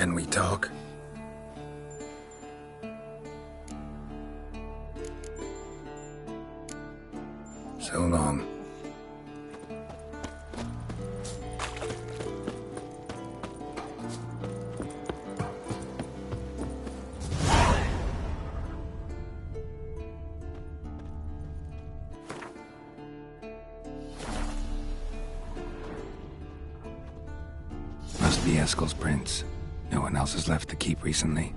Can we talk? So long. Must be Eskel's prints. No one else has left the keep recently.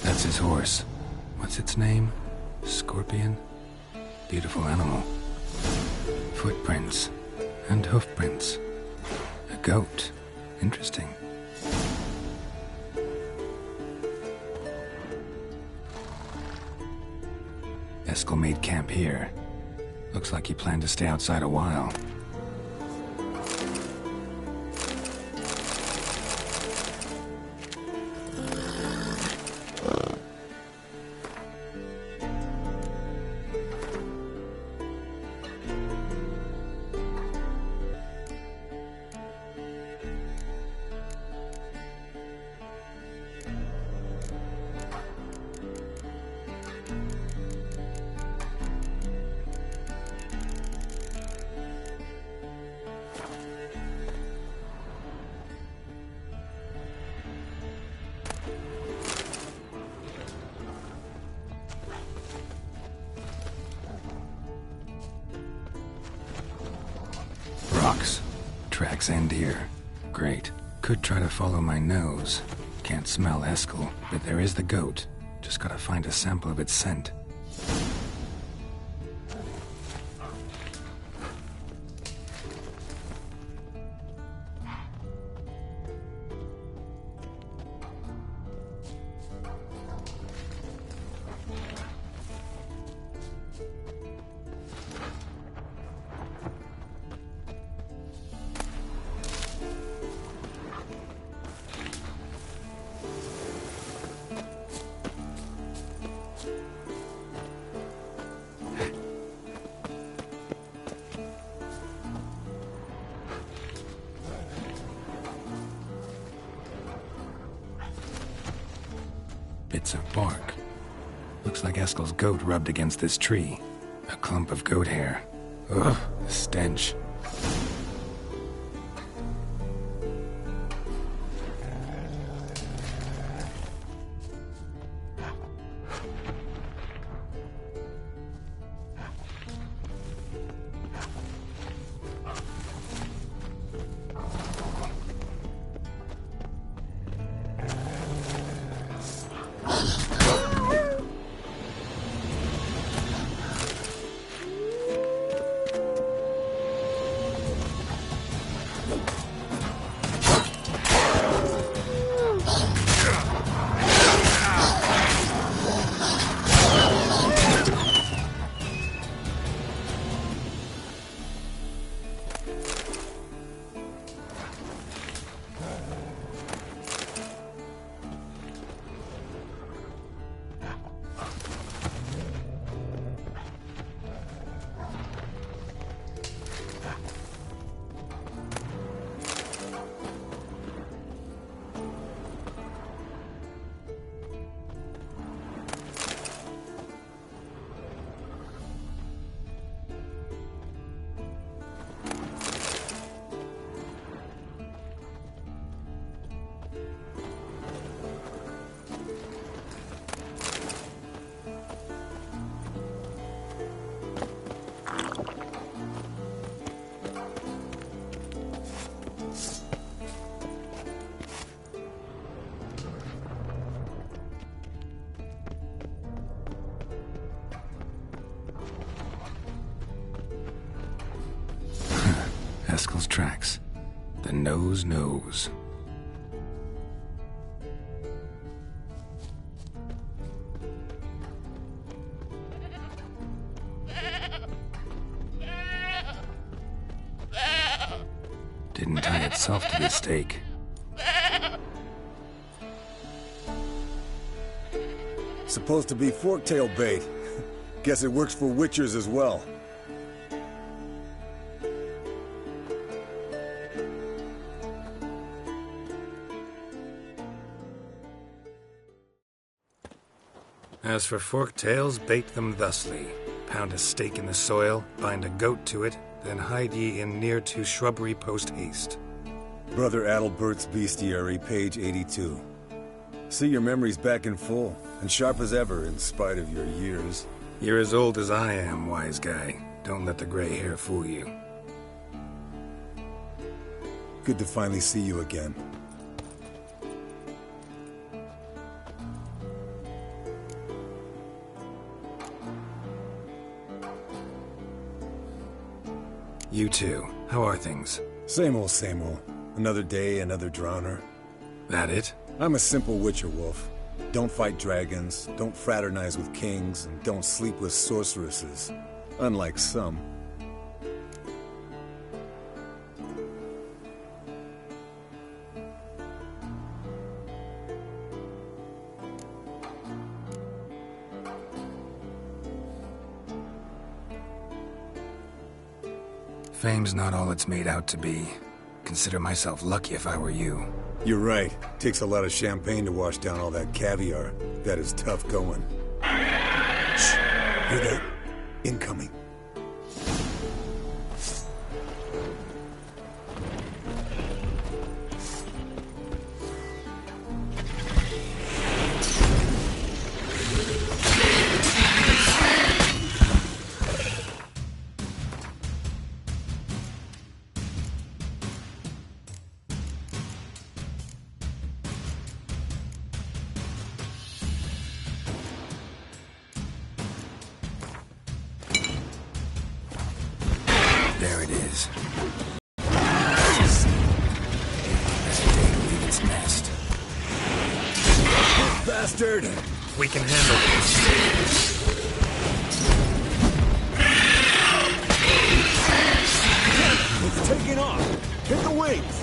That's his horse. What's its name? Scorpion? Beautiful animal. Footprints. And hoofprints. A goat. Interesting. Eskel made camp here. Looks like he planned to stay outside a while. Rocks. Tracks end here. Great. Could try to follow my nose. Can't smell Eskel, but there is the goat. Just gotta find a sample of its scent. Bits of bark. Looks like Eskel's goat rubbed against this tree. A clump of goat hair. Ugh, the stench. Eskel's tracks. The nose knows. Didn't tie itself to the stake. Supposed to be forktail bait. Guess it works for witchers as well. As for fork-tails, bait them thusly. Pound a stake in the soil, bind a goat to it, then hide ye in near to shrubbery post-haste. Brother Adalbert's Bestiary, page 82. See your memories back in full, and sharp as ever in spite of your years. You're as old as I am, wise guy. Don't let the gray hair fool you. Good to finally see you again. You too. How are things? Same old, same old. Another day, another drowner. That it? I'm a simple witcher wolf. Don't fight dragons, don't fraternize with kings, and don't sleep with sorceresses. Unlike some. Fame's not all it's made out to be. Consider myself lucky if I were you. You're right. Takes a lot of champagne to wash down all that caviar. That is tough going. Shh! Hear that? Incoming. is. Best day to leave its nest. Bastard! We can handle this. It's taking off! Hit the wings!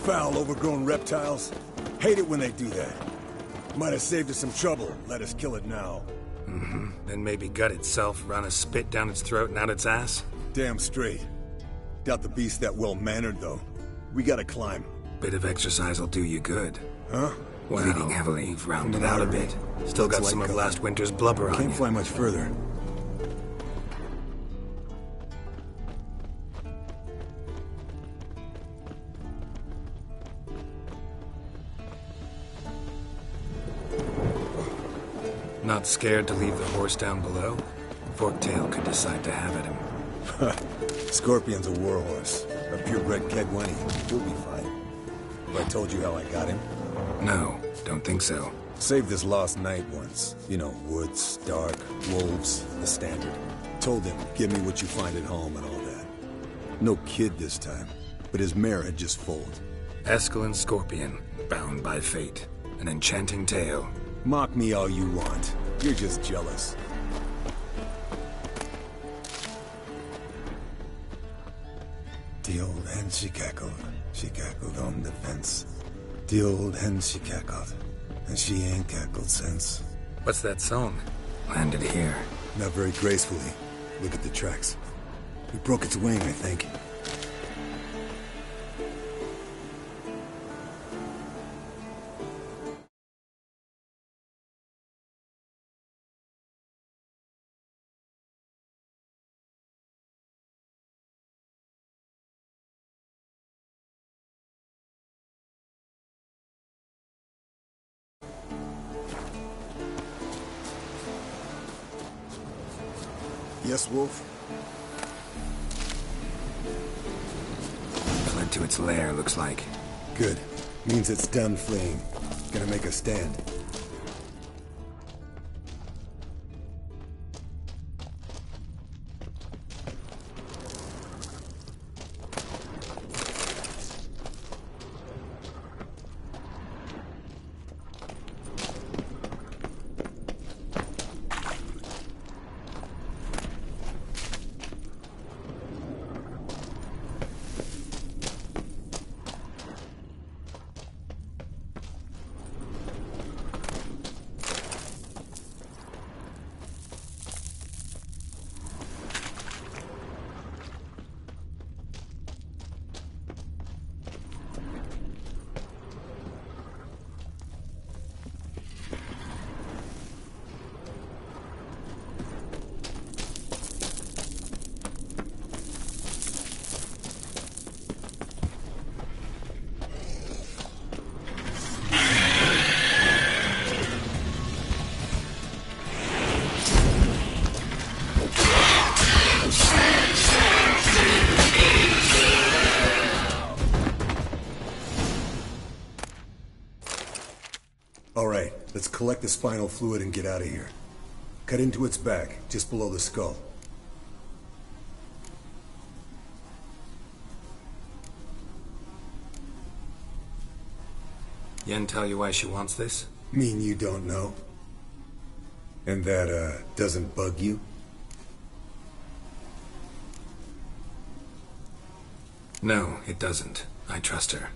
Foul, overgrown reptiles. Hate it when they do that. Might have saved us some trouble. Let us kill it now. Mm-hmm. Then maybe gut itself, run a spit down its throat and out its ass? Damn straight. Doubt the beast that well-mannered, though. We gotta climb. Bit of exercise will do you good. Huh? Well, bleeding heavily, you've rounded out a bit. Still got some of last winter's blubber on you. Can't fly much further. Not scared to leave the horse down below? Forktail could decide to have at him. Scorpion's a warhorse. A purebred Kedwenny. He'll be fine. Have I told you how I got him? No, don't think so. Saved this lost night once. You know, woods, dark, wolves, the standard. Told him, give me what you find at home and all that. No kid this time, but his mare had just foaled. Escalin Scorpion, bound by fate. An enchanting tale. Mock me all you want. You're just jealous. The old hen she cackled on the fence. The old hen she cackled, and she ain't cackled since. What's that song? Landed here. Not very gracefully. Look at the tracks. We broke its wing, I think. Yes, Wolf? Fled to its lair, looks like. Good. Means it's done fleeing. Gonna make a stand. Alright, let's collect the spinal fluid and get out of here. Cut into its back, just below the skull. Yen tell you why she wants this? Mean you don't know? And that, doesn't bug you? No, it doesn't. I trust her.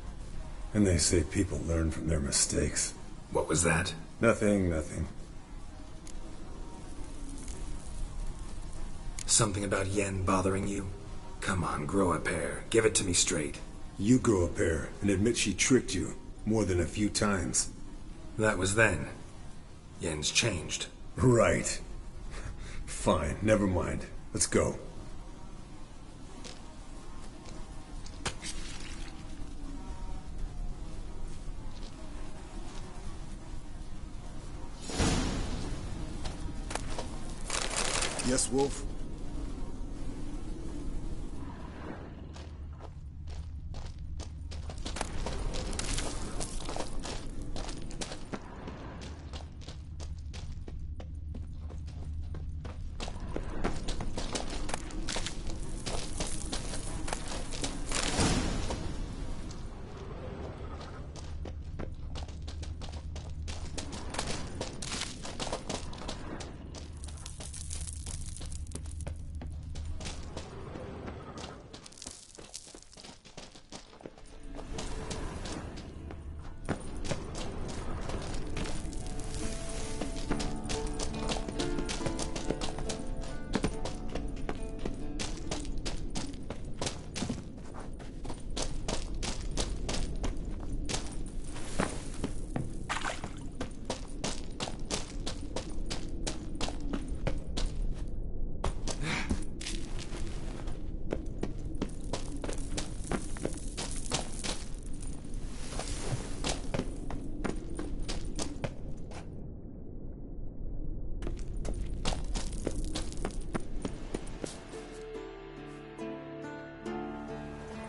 And they say people learn from their mistakes. What was that? Nothing, nothing. Something about Yen bothering you? Come on, grow a pair. Give it to me straight. You grow a pair and admit she tricked you more than a few times. That was then. Yen's changed. Right. Fine, never mind. Let's go. Yes, Wolf?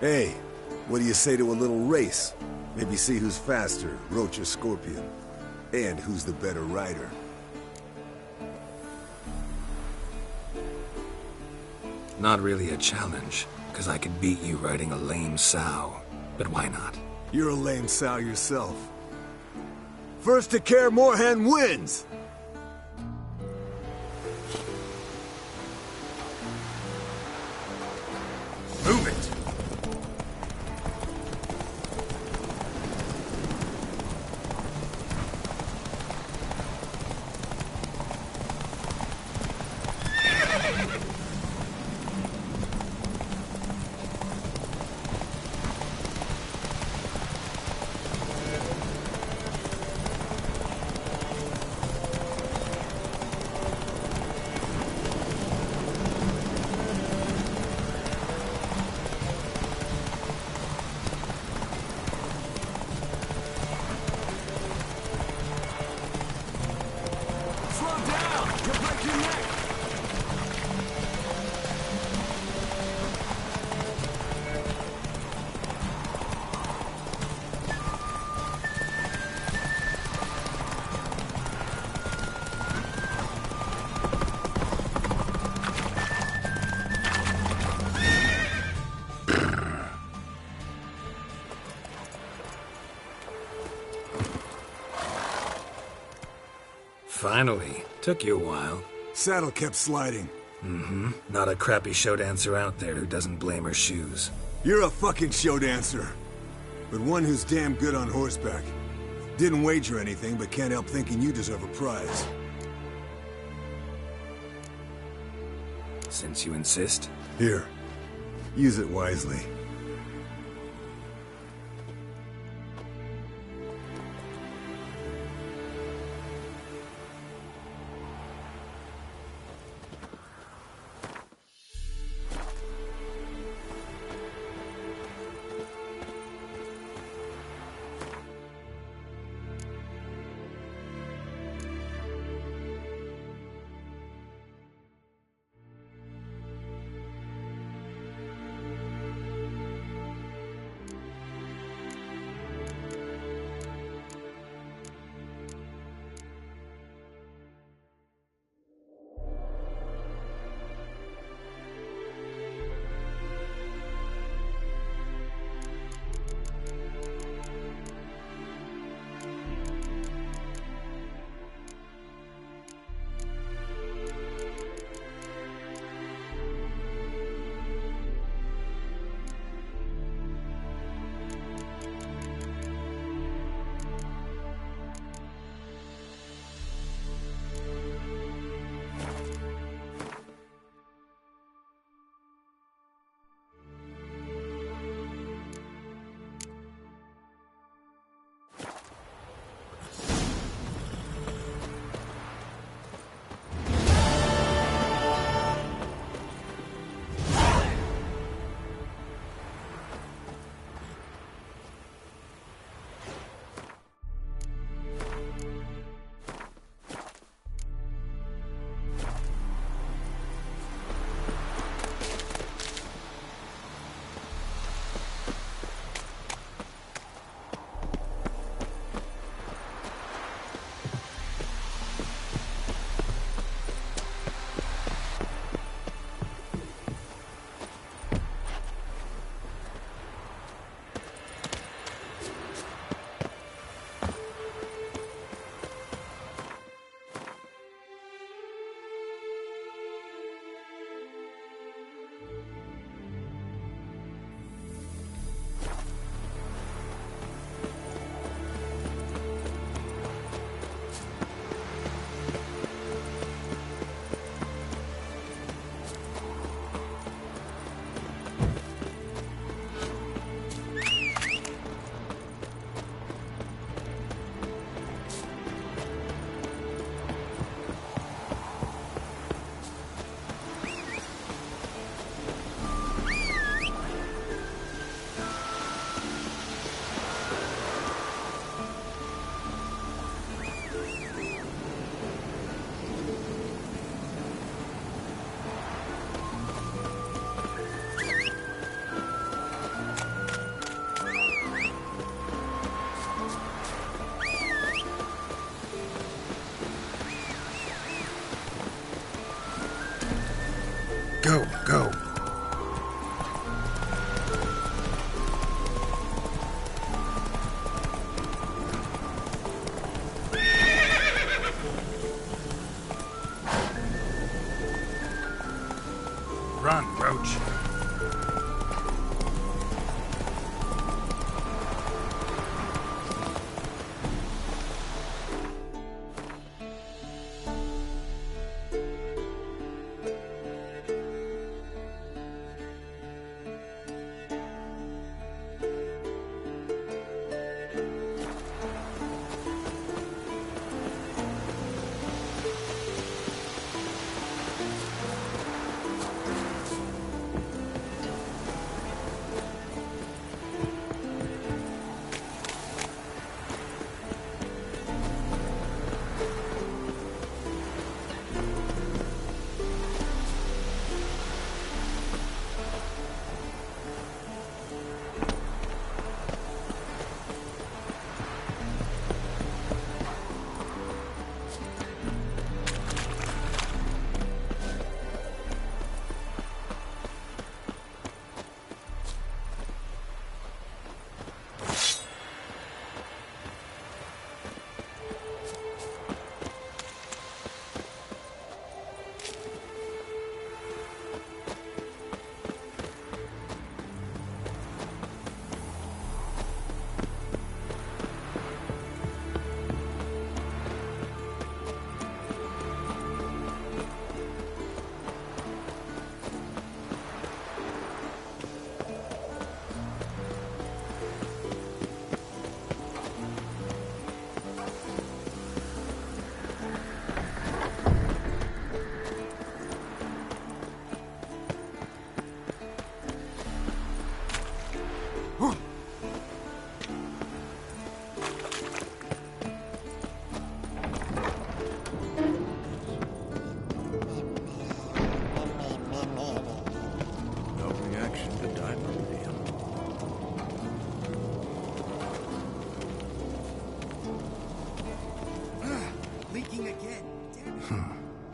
Hey, what do you say to a little race? Maybe see who's faster, Roach or Scorpion. And who's the better rider. Not really a challenge, because I could beat you riding a lame sow. But why not? You're a lame sow yourself. First to Kaer Morhen wins! Move it! Finally. Took you a while. Saddle kept sliding. Mm-hmm. Not a crappy show dancer out there who doesn't blame her shoes. You're a fucking show dancer. But one who's damn good on horseback. Didn't wager anything, but can't help thinking you deserve a prize. Since you insist. Here. Use it wisely. Go, go. Run, Roach.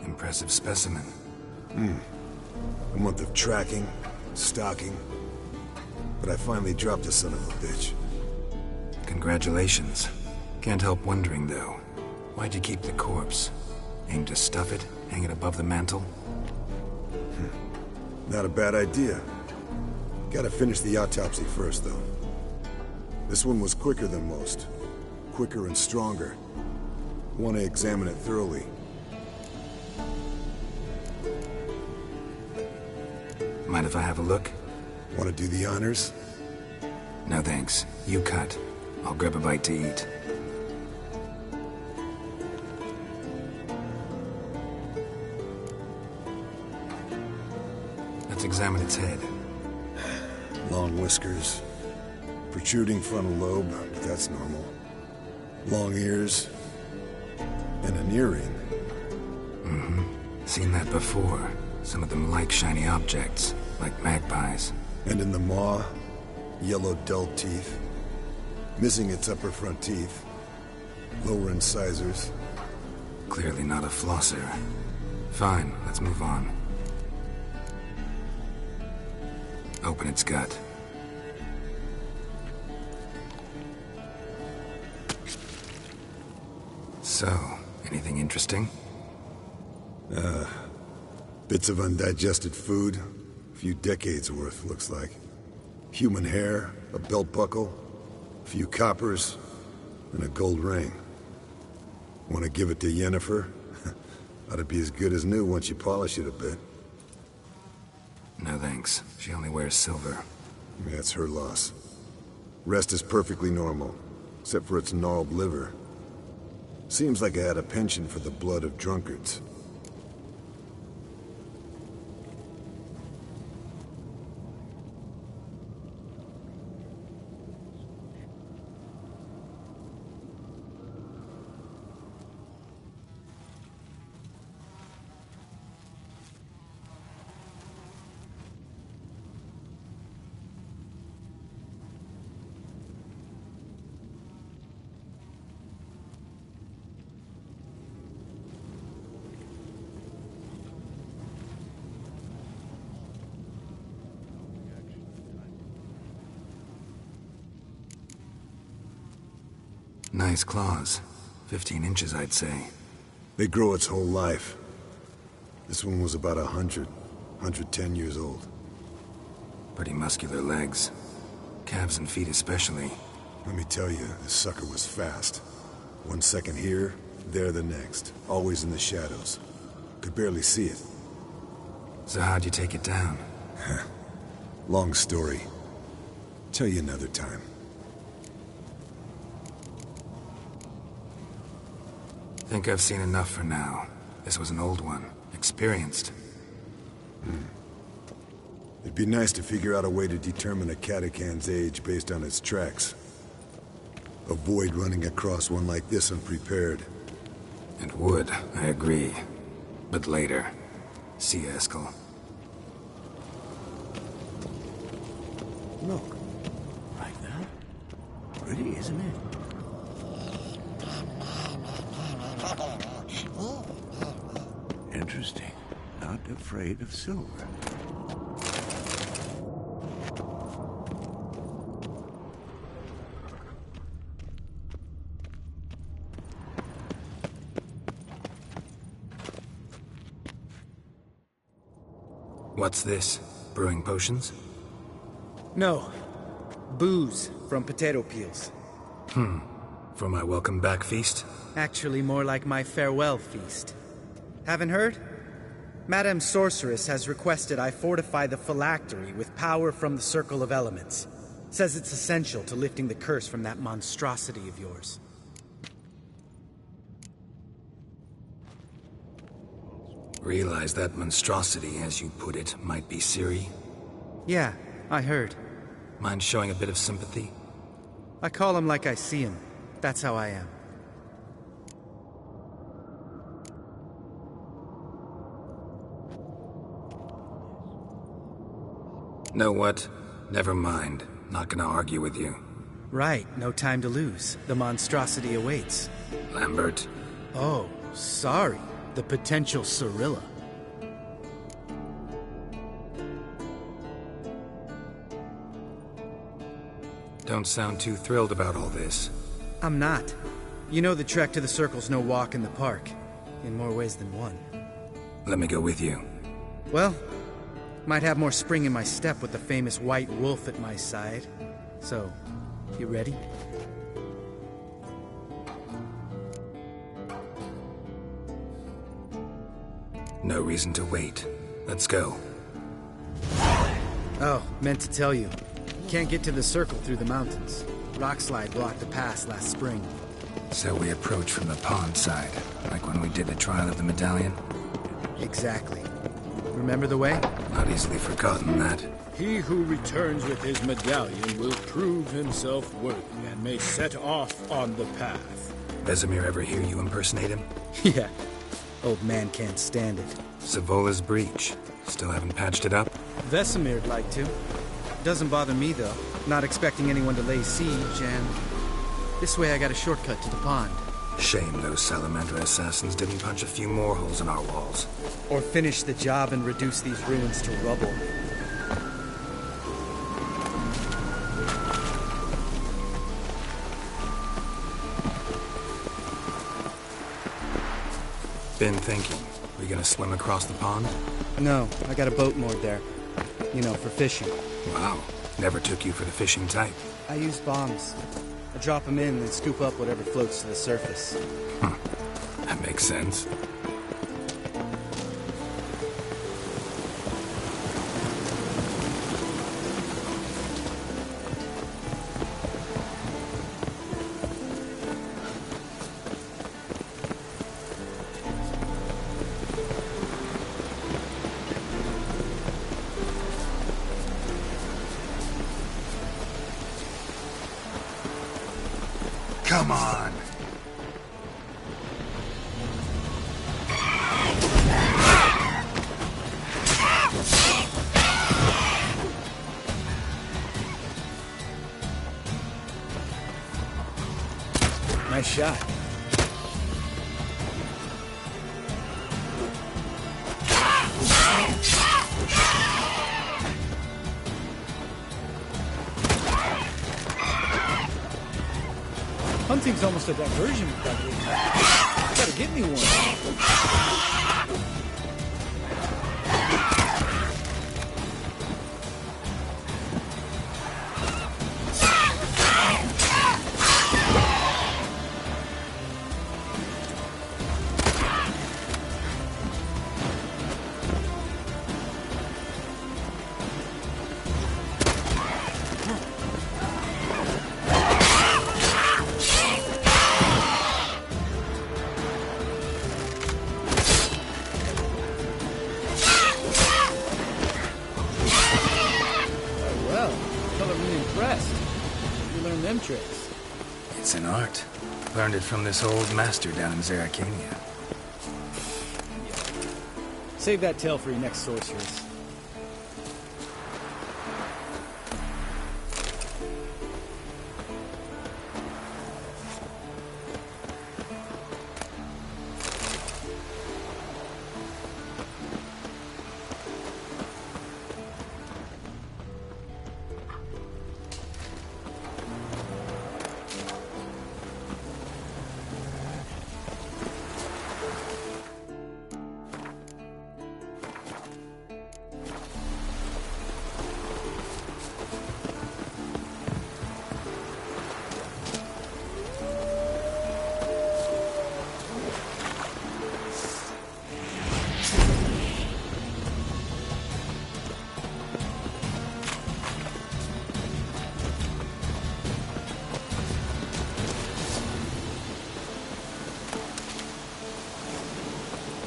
Impressive specimen. A month of tracking, stalking, but I finally dropped the son of a bitch. Congratulations. Can't help wondering, though. Why'd you keep the corpse? Aim to stuff it? Hang it above the mantel? Not a bad idea. Gotta finish the autopsy first, though. This one was quicker than most. Quicker and stronger. Want to examine it thoroughly. Mind if I have a look? Want to do the honors? No thanks. You cut. I'll grab a bite to eat. Let's examine its head. Long whiskers. Protruding frontal lobe, but that's normal. Long ears. And an earring. Mm-hmm. Seen that before. Some of them like shiny objects, like magpies. And in the maw, yellow dull teeth. Missing its upper front teeth. Lower incisors. Clearly not a flosser. Fine, let's move on. Open its gut. So, anything interesting? Bits of undigested food. A few decades worth, looks like. Human hair, a belt buckle, a few coppers, and a gold ring. Want to give it to Yennefer? Ought to be as good as new once you polish it a bit. No thanks. She only wears silver. That's her loss. Rest is perfectly normal, except for its gnarled liver. Seems like I had a penchant for the blood of drunkards. Nice claws. 15 inches, I'd say. They grow its whole life. This one was about 110 years old. Pretty muscular legs. Calves and feet especially. Let me tell you, this sucker was fast. 1 second here, there the next. Always in the shadows. Could barely see it. So how'd you take it down? Long story. Tell you another time. Think I've seen enough for now. This was an old one. Experienced. It'd be nice to figure out a way to determine a catacan's age based on its tracks. Avoid running across one like this unprepared. It would, I agree. But later. See you, Eskel. Look. Like that? Pretty, isn't it? Interesting. Not afraid of silver. What's this? Brewing potions? No. Booze from potato peels. For my welcome back feast? Actually, more like my farewell feast. Haven't heard? Madame Sorceress has requested I fortify the phylactery with power from the Circle of Elements. Says it's essential to lifting the curse from that monstrosity of yours. Realize that monstrosity, as you put it, might be Ciri? Yeah, I heard. Mind showing a bit of sympathy? I call him like I see him. That's how I am. Know what? Never mind. Not gonna argue with you. Right, no time to lose. The monstrosity awaits. Lambert. Oh, sorry. The potential Cirilla. Don't sound too thrilled about all this. I'm not. You know the trek to the Circle's no walk in the park. In more ways than one. Let me go with you. Well, might have more spring in my step with the famous white wolf at my side. So, you ready? No reason to wait. Let's go. Oh, meant to tell you. Can't get to the Circle through the mountains. Rockslide blocked the pass last spring. So we approach from the pond side, like when we did the trial of the medallion? Exactly. Remember the way? Not easily forgotten that. He who returns with his medallion will prove himself worthy and may set off on the path. Vesemir ever hear you impersonate him? Yeah. Old man can't stand it. Savola's breach. Still haven't patched it up? Vesemir'd like to. Doesn't bother me, though. Not expecting anyone to lay siege, and... this way I got a shortcut to the pond. Shame those Salamander assassins didn't punch a few more holes in our walls. Or finish the job and reduce these ruins to rubble. Been thinking. We gonna swim across the pond? No, I got a boat moored there. You know, for fishing. Wow. Never took you for the fishing type. I use bombs. I drop them in and scoop up whatever floats to the surface. That makes sense. Come on! Nice shot. Hunting's almost a diversion without getting one. Gotta get me one. Tricks. It's an art. Learned it from this old master down in Zeracania. Yeah. Save that tale for your next sorceress.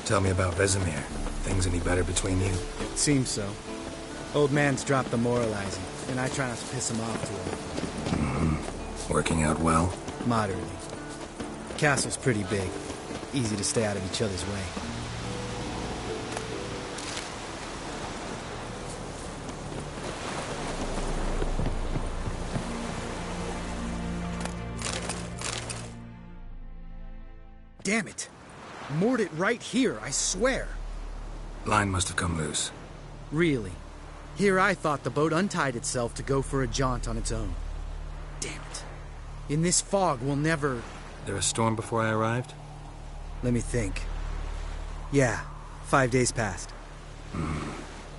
Tell me about Vesemir. Things any better between you? It seems so. Old man's dropped the moralizing, and I try not to piss him off too often. Working out well? Moderately. Castle's pretty big. Easy to stay out of each other's way. Damn it! Moored it right here, I swear. Line must have come loose. Really? Here I thought the boat untied itself to go for a jaunt on its own. Damn it. In this fog, we'll never... There a storm before I arrived? Let me think. Yeah, 5 days passed.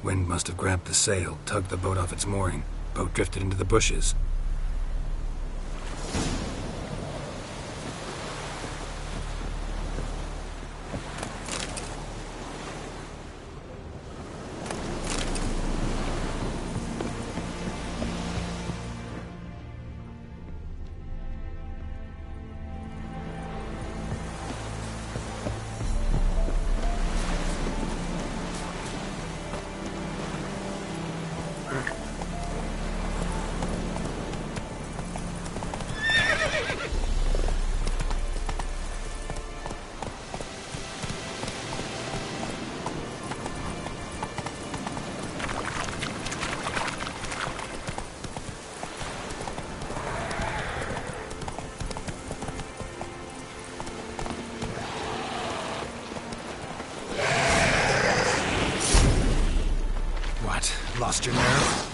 Wind must have grabbed the sail, tugged the boat off its mooring. Boat drifted into the bushes. Lost your nerve?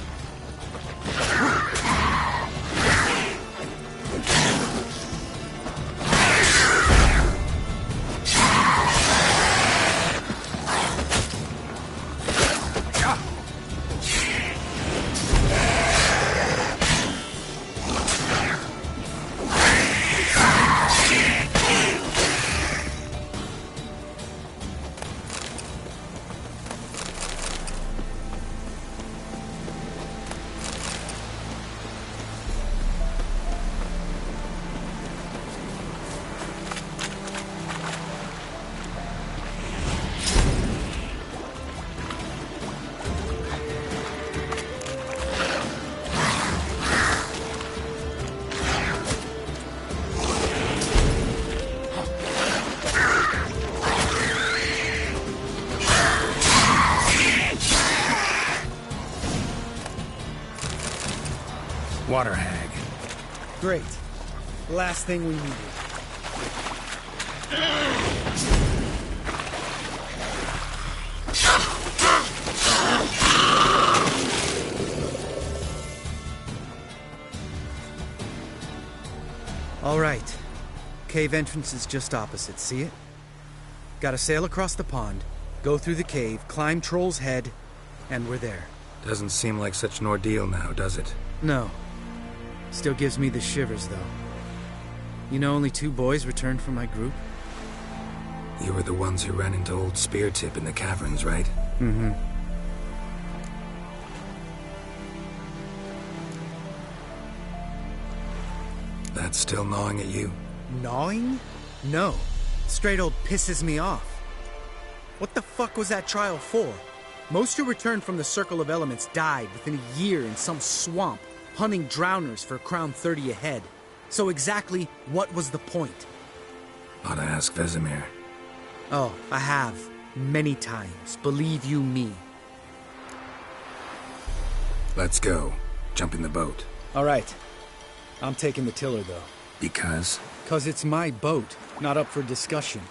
Water hag. Great. Last thing we needed. All right. Cave entrance is just opposite, see it? Gotta sail across the pond, go through the cave, climb Troll's Head, and we're there. Doesn't seem like such an ordeal now, does it? No. Still gives me the shivers, though. You know only 2 boys returned from my group? You were the ones who ran into old Speartip in the caverns, right? Mm-hmm. That's still gnawing at you? Gnawing? No. Straight old pisses me off. What the fuck was that trial for? Most who returned from the Circle of Elements died within a year in some swamp, hunting drowners for Crown 30 a head. So exactly what was the point? Ought to ask Vesemir. Oh, I have. Many times. Believe you me. Let's go. Jump in the boat. All right. I'm taking the tiller, though. Because? 'Cause it's my boat, not up for discussion.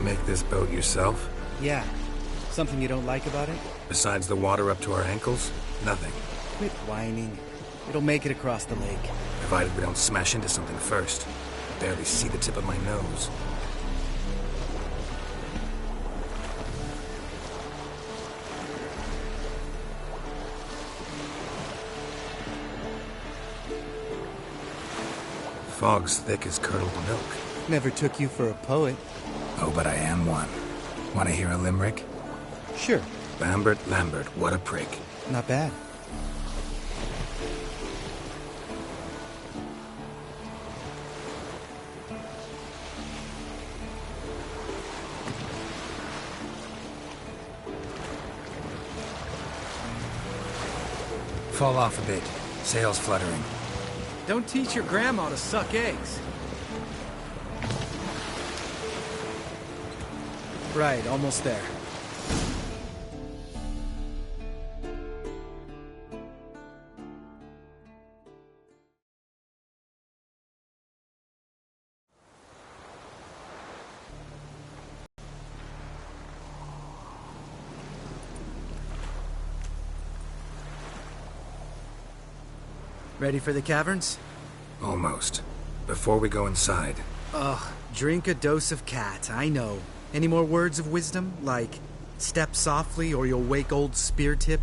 Make this boat yourself? Yeah. Something you don't like about it? Besides the water up to our ankles? Nothing. Quit whining. It'll make it across the lake. Provided we don't smash into something first. I barely see the tip of my nose. Fog's thick as curdled milk. Never took you for a poet. Oh, but I am one. Want to hear a limerick? Sure. Lambert, Lambert, what a prick. Not bad. Fall off a bit. Sails fluttering. Don't teach your grandma to suck eggs. Right, almost there. Ready for the caverns? Almost. Before we go inside, Ugh, drink a dose of cat, I know. Any more words of wisdom, like, step softly or you'll wake old Speartip?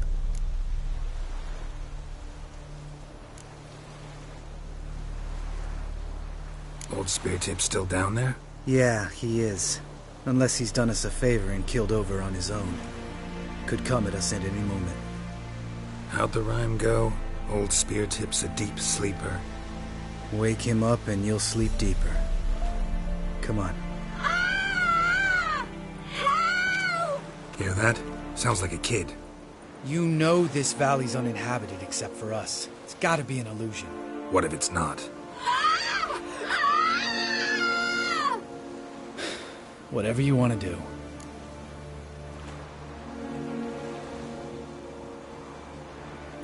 old Speartip's still down there? Yeah, he is. Unless he's done us a favor and killed over on his own. Could come at us at any moment. How'd the rhyme go? Old Speartip's a deep sleeper. Wake him up and you'll sleep deeper. Come on. Hear that? Sounds like a kid. You know this valley's uninhabited except for us. It's gotta be an illusion. What if it's not? Whatever you want to do.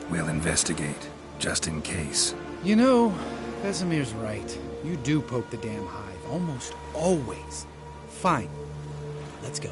We'll investigate, just in case. You know, Vesemir's right. You do poke the damn hive, almost always. Fine. Let's go.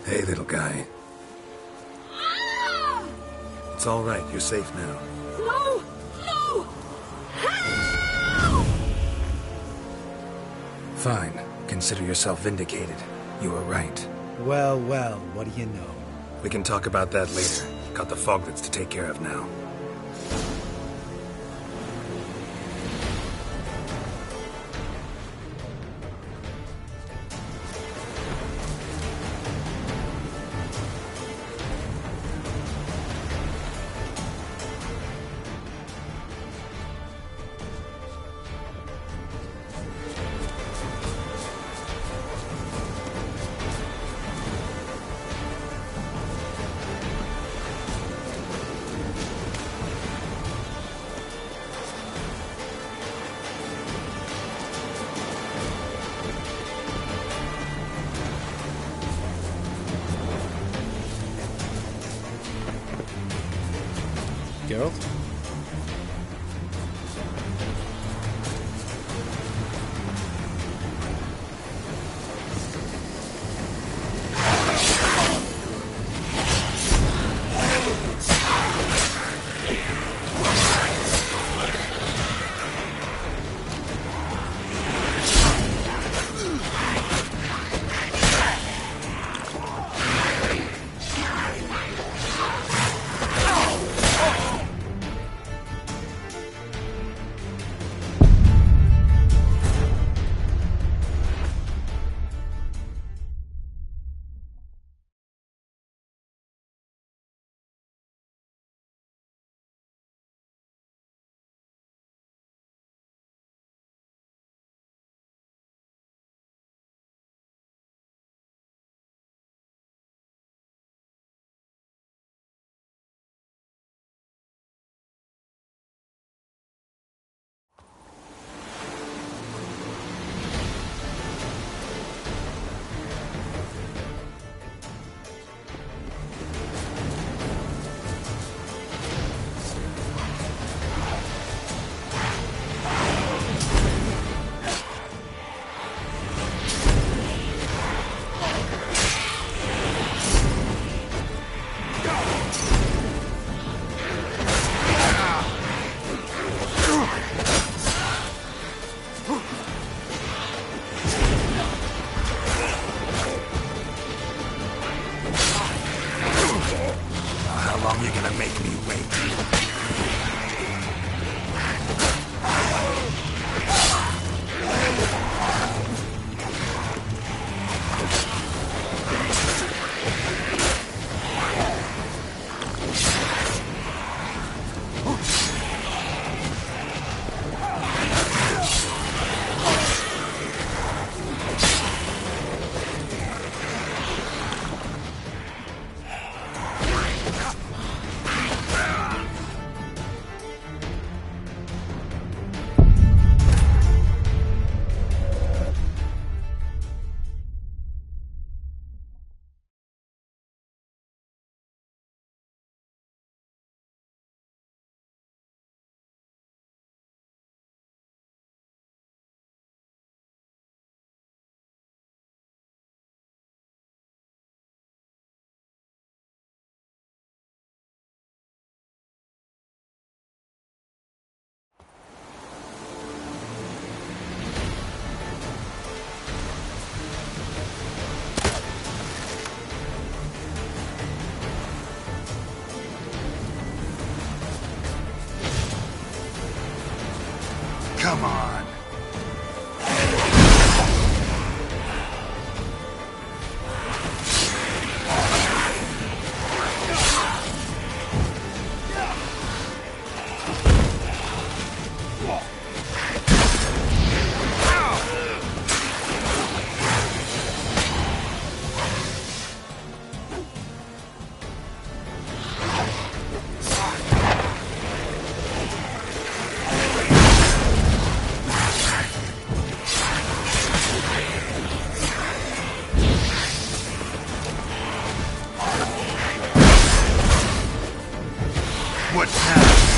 Hey, little guy. It's all right. You're safe now. No! No! Help! Fine. Consider yourself vindicated. You were right. Well, well, what do you know? We can talk about that later. Got the foglets to take care of now. Geralt? Come on. What now?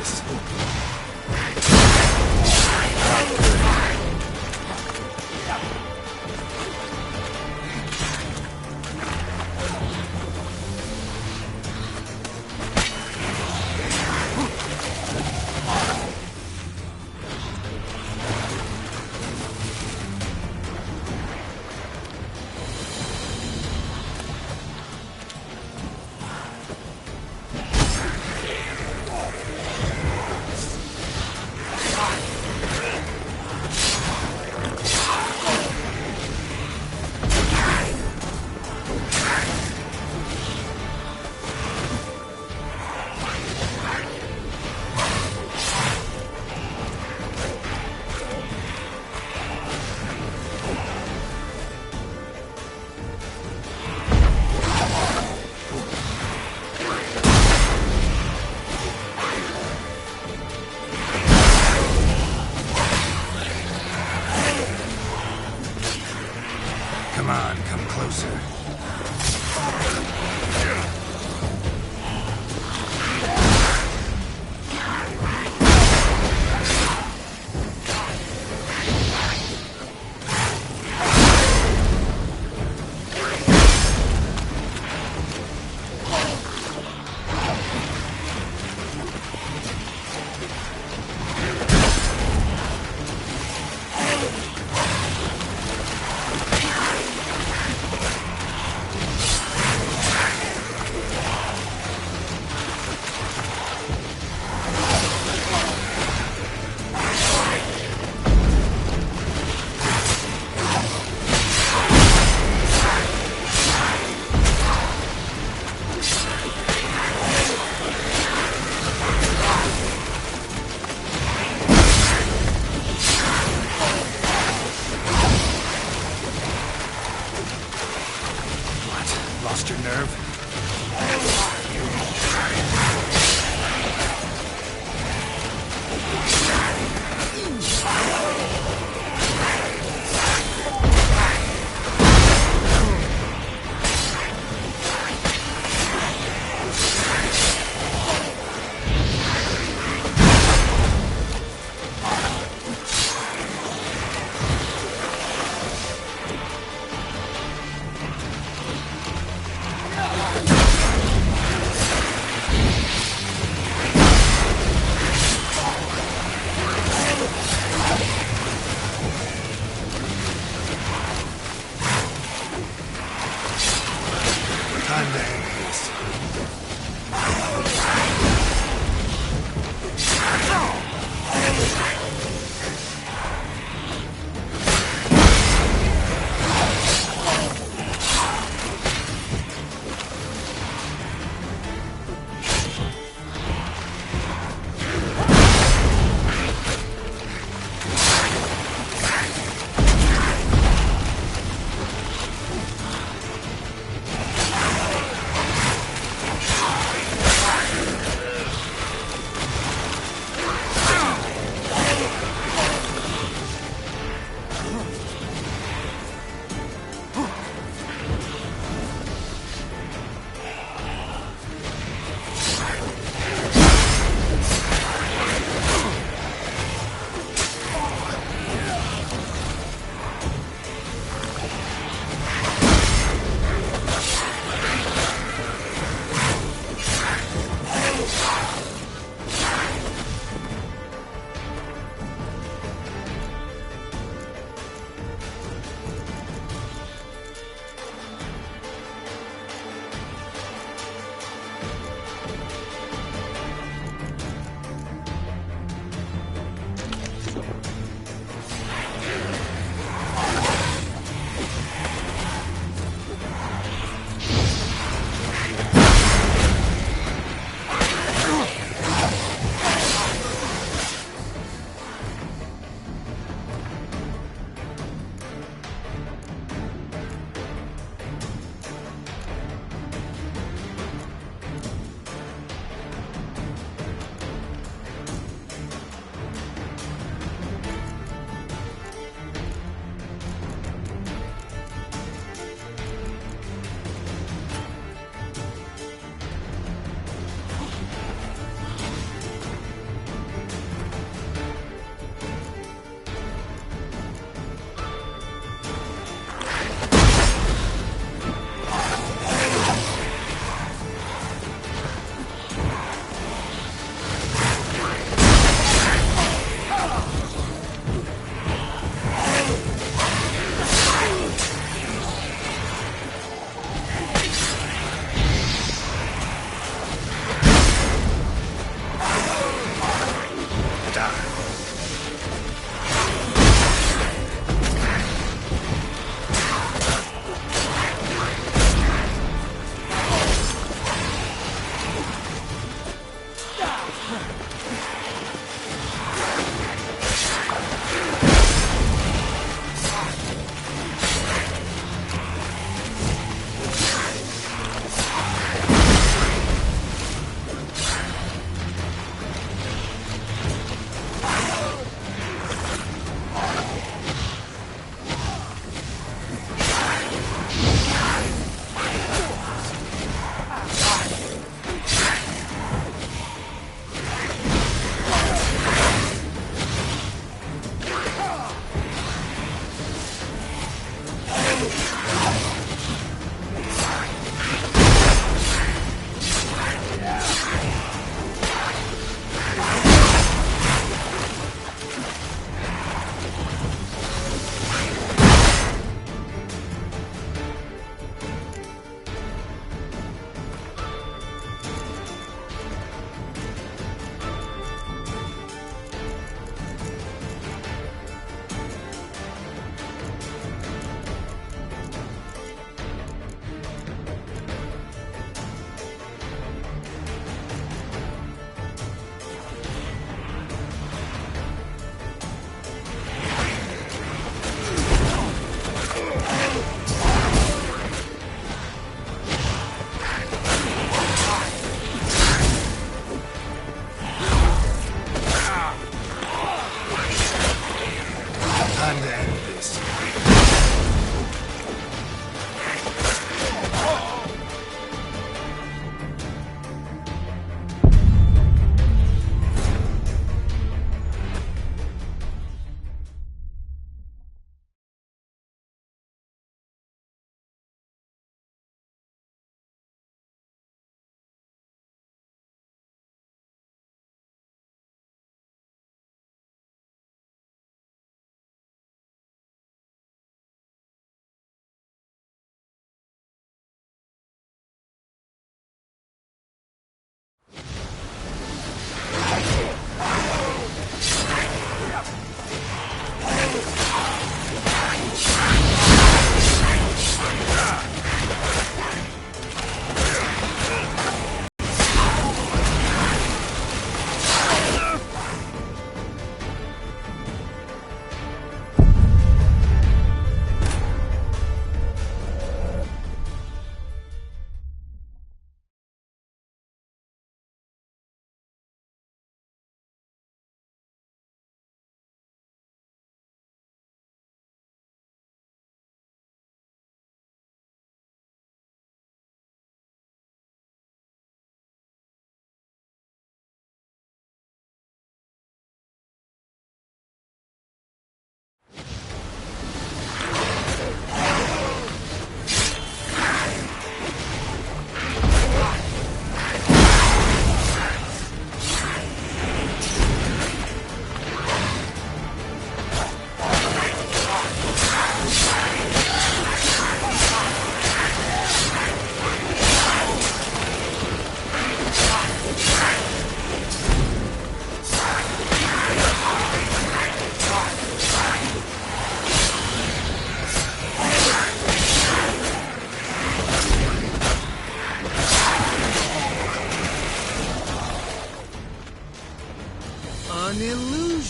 this. Come on, come closer. Lost your nerve?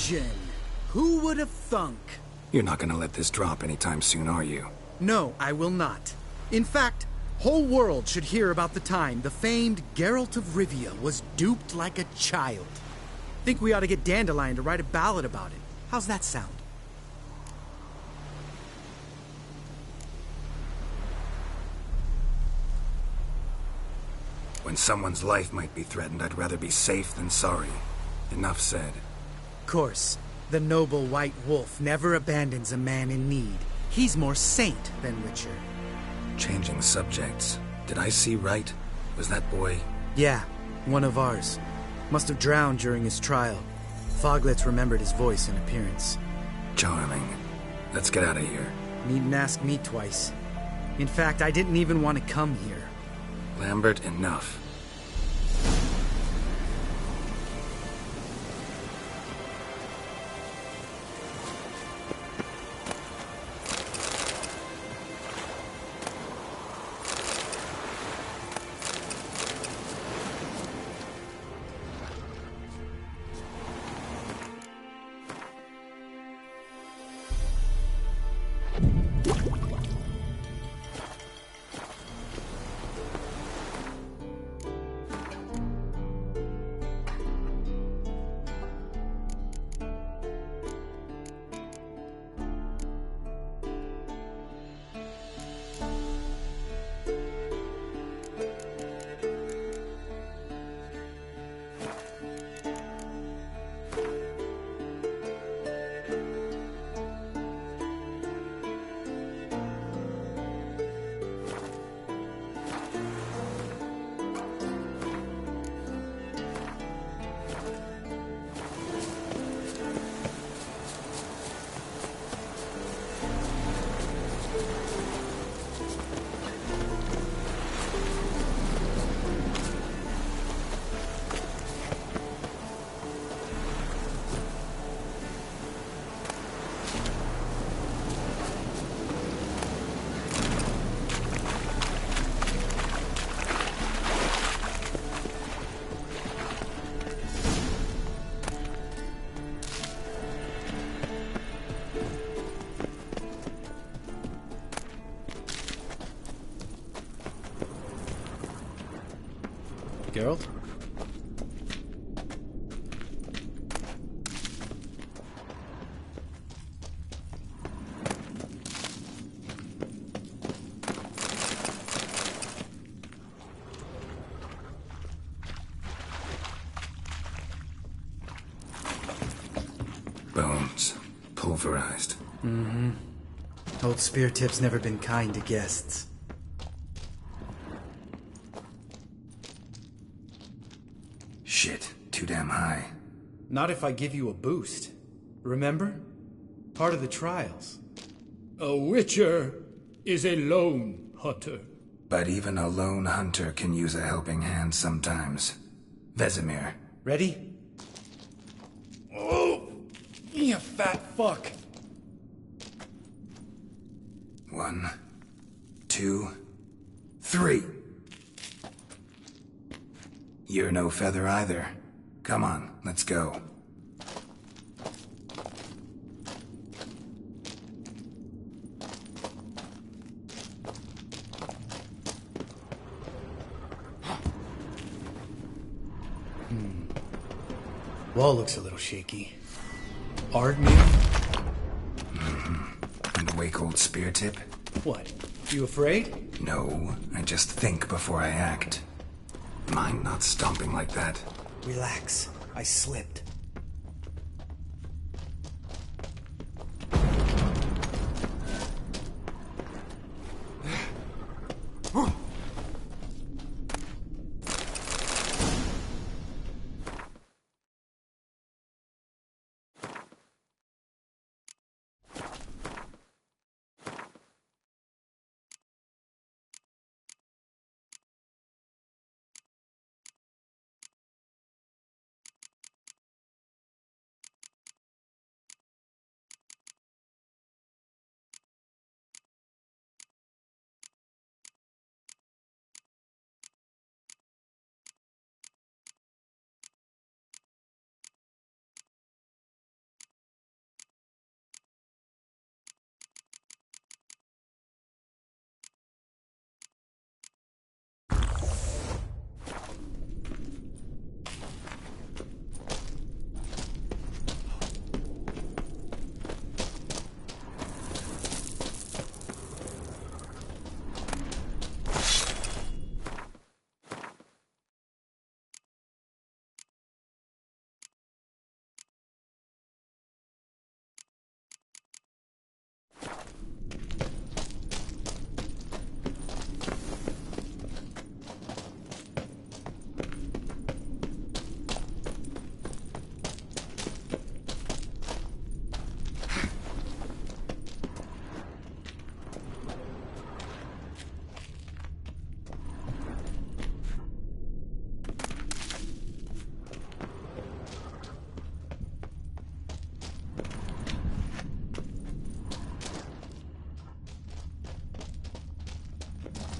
Vision! Who would have thunk? You're not gonna let this drop anytime soon, are you? No, I will not. In fact, whole world should hear about the time the famed Geralt of Rivia was duped like a child. Think we ought to get Dandelion to write a ballad about it. How's that sound? When someone's life might be threatened, I'd rather be safe than sorry. Enough said. Course, the noble white wolf never abandons a man in need. He's more saint than witcher. Changing subjects. Did I see right? Was that boy? Yeah, one of ours. Must have drowned during his trial. Foglets remembered his voice and appearance. Charming. Let's get out of here. Needn't ask me twice. In fact, I didn't even want to come here. Lambert, enough. Geralt? Bones. Pulverized. Mm-hmm. Old Spear Tip's never been kind to guests. Shit. Too damn high. Not if I give you a boost. Remember? Part of the trials. A witcher is a lone hunter. But even a lone hunter can use a helping hand sometimes. Vesemir. Ready? Oh! You fat fuck! 1, 2, 3. You're no feather either. Come on, let's go. Wall looks a little shaky. Ardmere? And awake old spear tip? What? You afraid? No, I just think before I act. Mind not stomping like that. Relax. I slipped.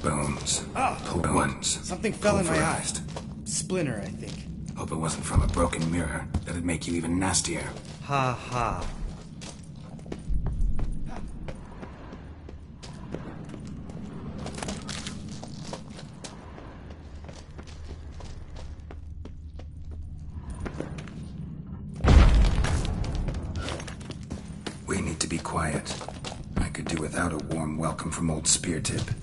Bones. Oh, Pulled ones. something fell in my eye. Pulverized. Splinter, I think. Hope it wasn't from a broken mirror. That'd make you even nastier. Ha ha. We need to be quiet. I could do without a warm welcome from old Speartip.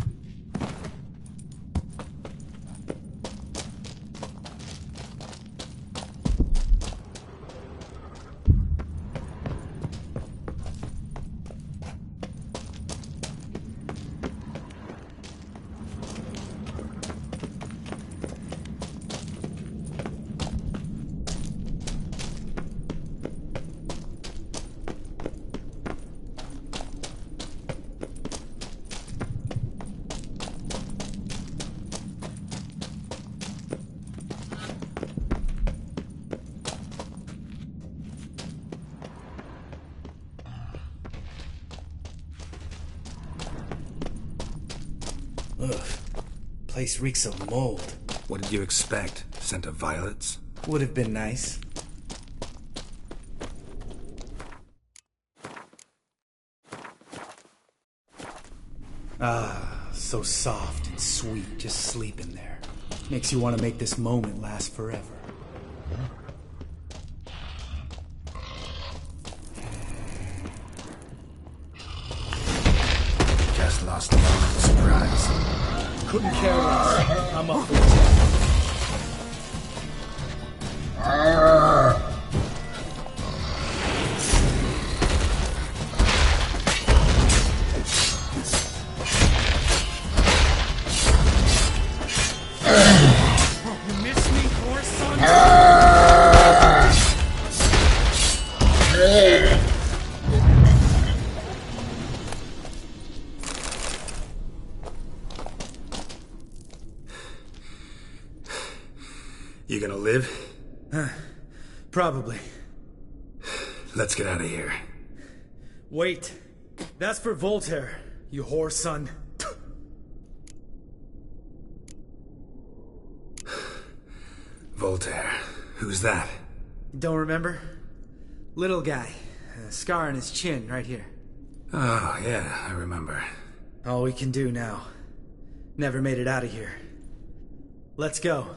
Ugh. Place reeks of mold. What did you expect? Scent of violets? Would have been nice. Ah, so soft and sweet, just sleeping there. Makes you want to make this moment last forever. Just lost the moment of surprise. Couldn't care less. I'm up for it. You miss me, poor son? You gonna live? Probably. Let's get out of here. Wait. That's for Voltaire, you whore son. Voltaire. Who's that? Don't remember? Little guy. A scar on his chin, right here. Oh, yeah, I remember. All we can do now. Never made it out of here. Let's go.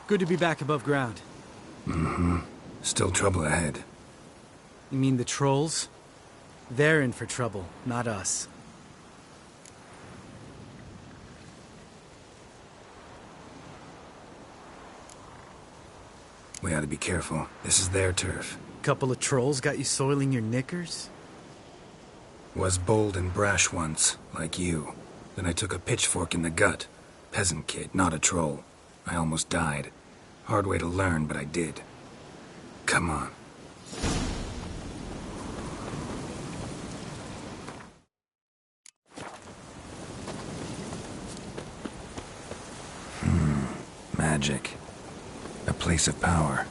Good to be back above ground. Still trouble ahead. You mean the trolls? They're in for trouble, not us. We ought to be careful. This is their turf. Couple of trolls got you soiling your knickers? Was bold and brash once, like you. Then I took a pitchfork in the gut. Peasant kid, not a troll. I almost died. Hard way to learn, but I did. Come on. Magic. A place of power.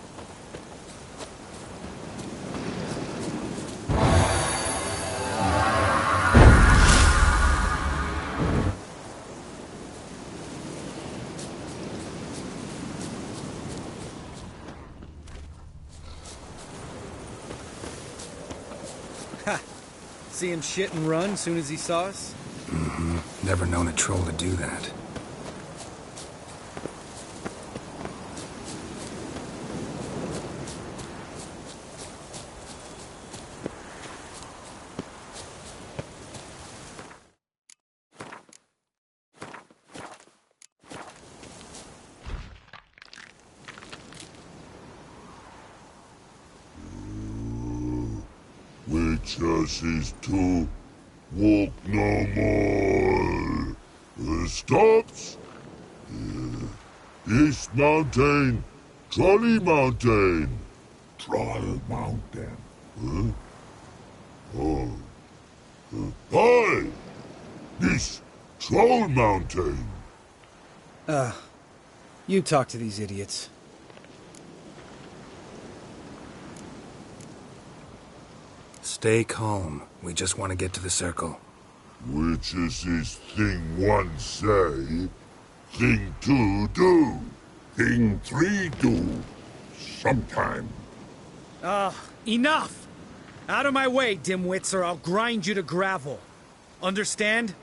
See him shit and run soon as he saw us? Never known a troll to do that. Witches to walk no more. Stops. East Mountain, Trolley Mountain. Troll Mountain. Hi! This Troll Mountain. You talk to these idiots. Stay calm. We just want to get to the circle. Which is this thing one say, thing two do. Thing 3 do. Sometime. Enough! Out of my way, dimwits, or I'll grind you to gravel. Understand?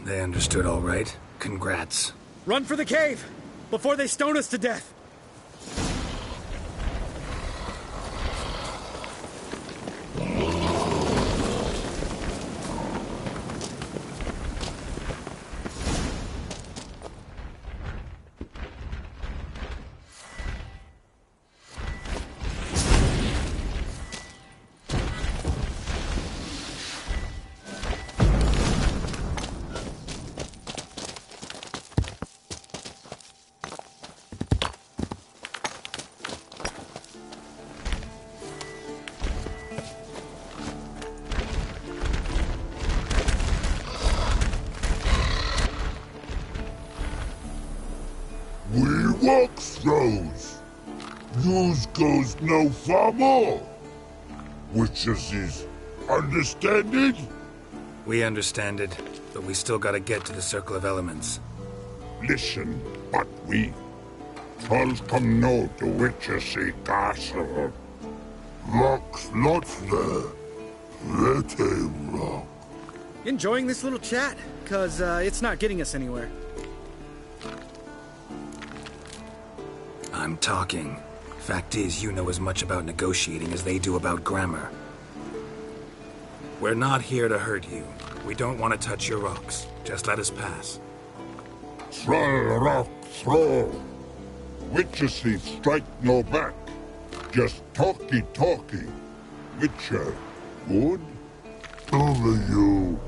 They understood all right. Congrats. Run for the cave! Before they stone us to death! We walk throws. News goes no far more. Witches is understand it? We understand it, but we still gotta get to the Circle of Elements. Listen, but we. Trolls come no to Witchessy Castle. Rocks lots there. Let him rock. Enjoying this little chat? Cause, it's not getting us anywhere. I'm talking. Fact is, you know as much about negotiating as they do about grammar. We're not here to hurt you. We don't want to touch your rocks. Just let us pass. Troll rock throw. Witchessy strike no back. Just talky. Witcher, good? Over you.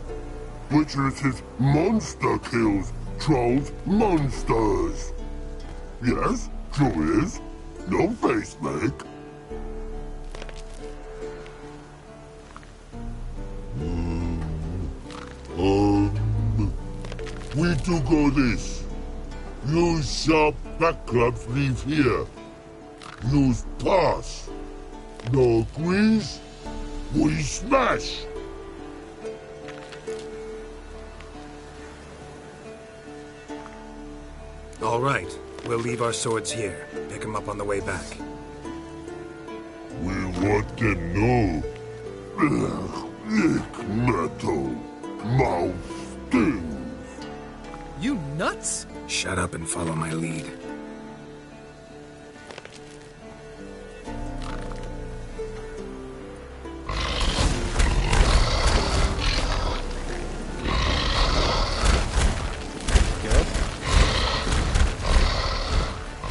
Witches is monster kills. Trolls monsters. Yes, true is. No face make. We do go this. Use sharp back clubs leave here. Use pass. No agrees, we smash. All right. We'll leave our swords here. Pick them up on the way back. We want them know. Lick metal. mouth stings. You nuts? Shut up and follow my lead.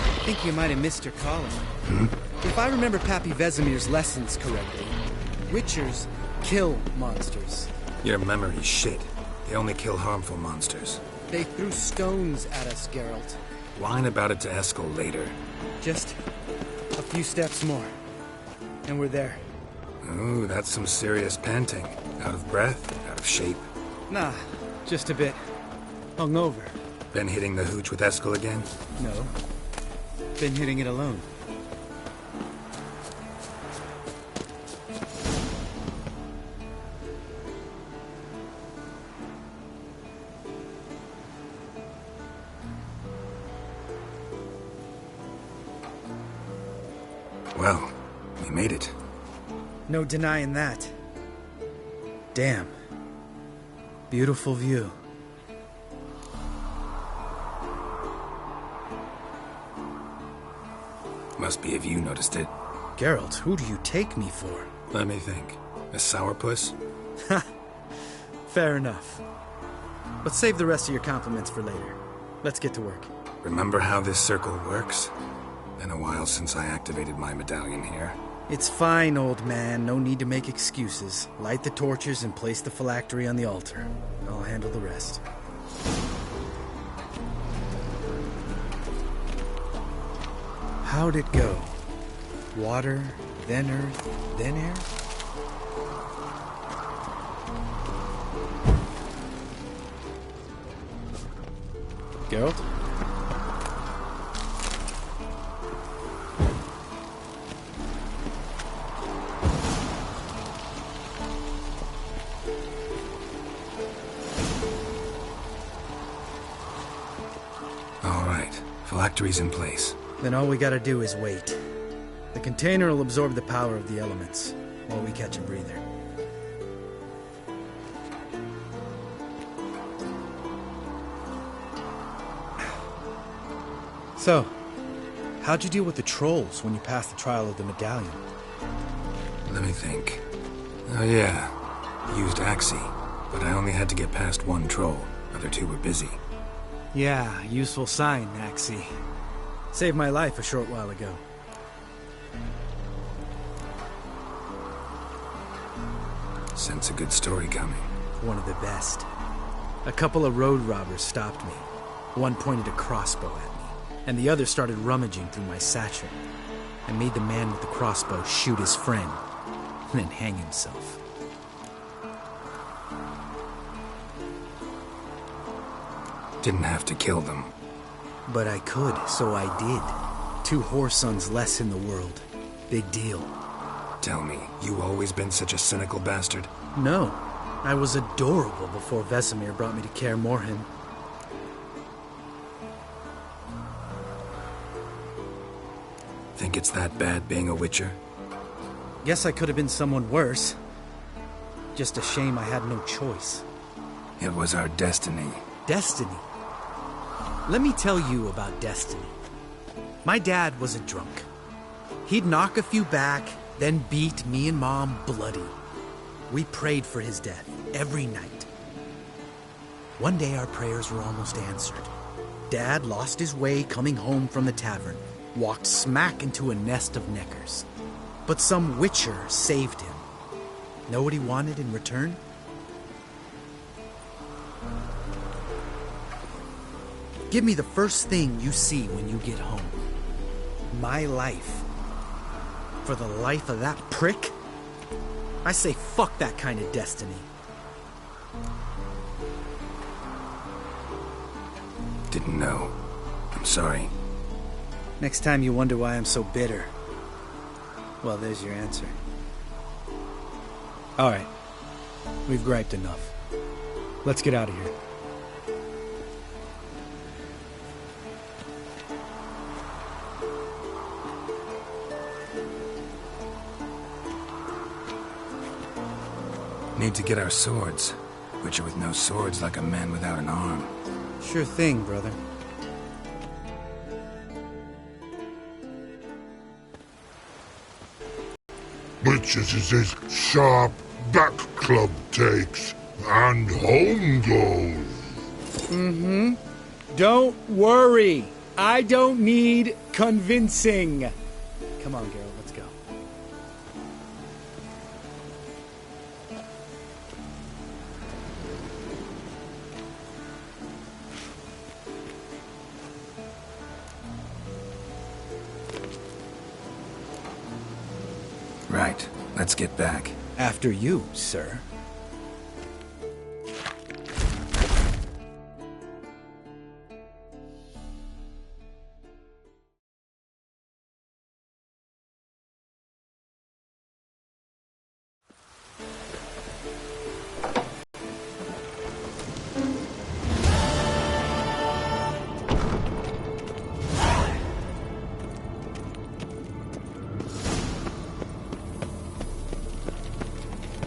I think you might have missed your calling. If I remember Pappy Vesemir's lessons correctly, Witchers kill monsters. Your memory's shit. They only kill harmful monsters. They threw stones at us, Geralt. Whine about it to Eskel later. Just a few steps more, and we're there. Ooh, that's some serious panting. Out of breath, out of shape. Nah, just a bit. Hungover. Been hitting the hooch with Eskel again? No. Been hitting it alone. Well, we made it. No denying that. Damn. Beautiful view. Must be if you noticed it. Geralt, who do you take me for? Let me think. A sourpuss? Fair enough. But save the rest of your compliments for later. Let's get to work. Remember how this circle works? Been a while since I activated my medallion here. It's fine, old man. No need to make excuses. Light the torches and place the phylactery on the altar. I'll handle the rest. How'd it go? Water, then earth, then air? Geralt? All right. Phylactery's in place. Then all we gotta do is wait. The container will absorb the power of the elements, while we catch a breather. So, how'd you deal with the trolls when you passed the trial of the medallion? Let me think. Oh yeah. Used Axie, but I only had to get past one troll. Other two were busy. Yeah, useful sign, Axie. Saved my life a short while ago. Sense a good story coming. One of the best. A couple of road robbers stopped me. One pointed a crossbow at me, and the other started rummaging through my satchel. I made the man with the crossbow shoot his friend, and then hang himself. Didn't have to kill them. But I could, so I did. 2 whoresons less in the world. Big deal. Tell me, you always been such a cynical bastard? No, I was adorable before Vesemir brought me to Kaer Morhen. Think it's that bad being a Witcher? Guess I could have been someone worse. Just a shame I had no choice. It was our destiny. Destiny? Let me tell you about destiny. My dad was a drunk. He'd knock a few back, then beat me and Mom bloody. We prayed for his death every night. One day our prayers were almost answered. Dad lost his way coming home from the tavern, walked smack into a nest of neckers. But some Witcher saved him. Know what he wanted in return? Give me the first thing you see when you get home. My life. For the life of that prick? I say fuck that kind of destiny. Didn't know. I'm sorry. Next time you wonder why I'm so bitter, well, there's your answer. All right. We've griped enough. Let's get out of here. Need to get our swords. Butcher with no swords like a man without an arm. Sure thing, brother. Butchers is as sharp back club takes, and home goes. Don't worry. I don't need convincing. Come on, Geralt, let's go. Right. Let's get back. After you, sir.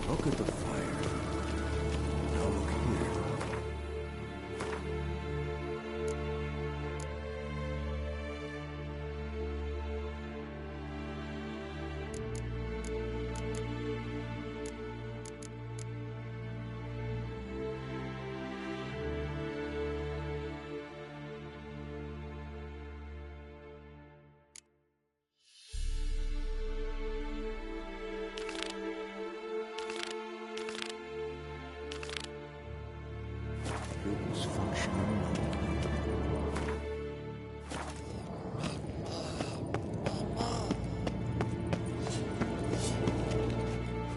Look at the fire. Now look here. It was functioning normally.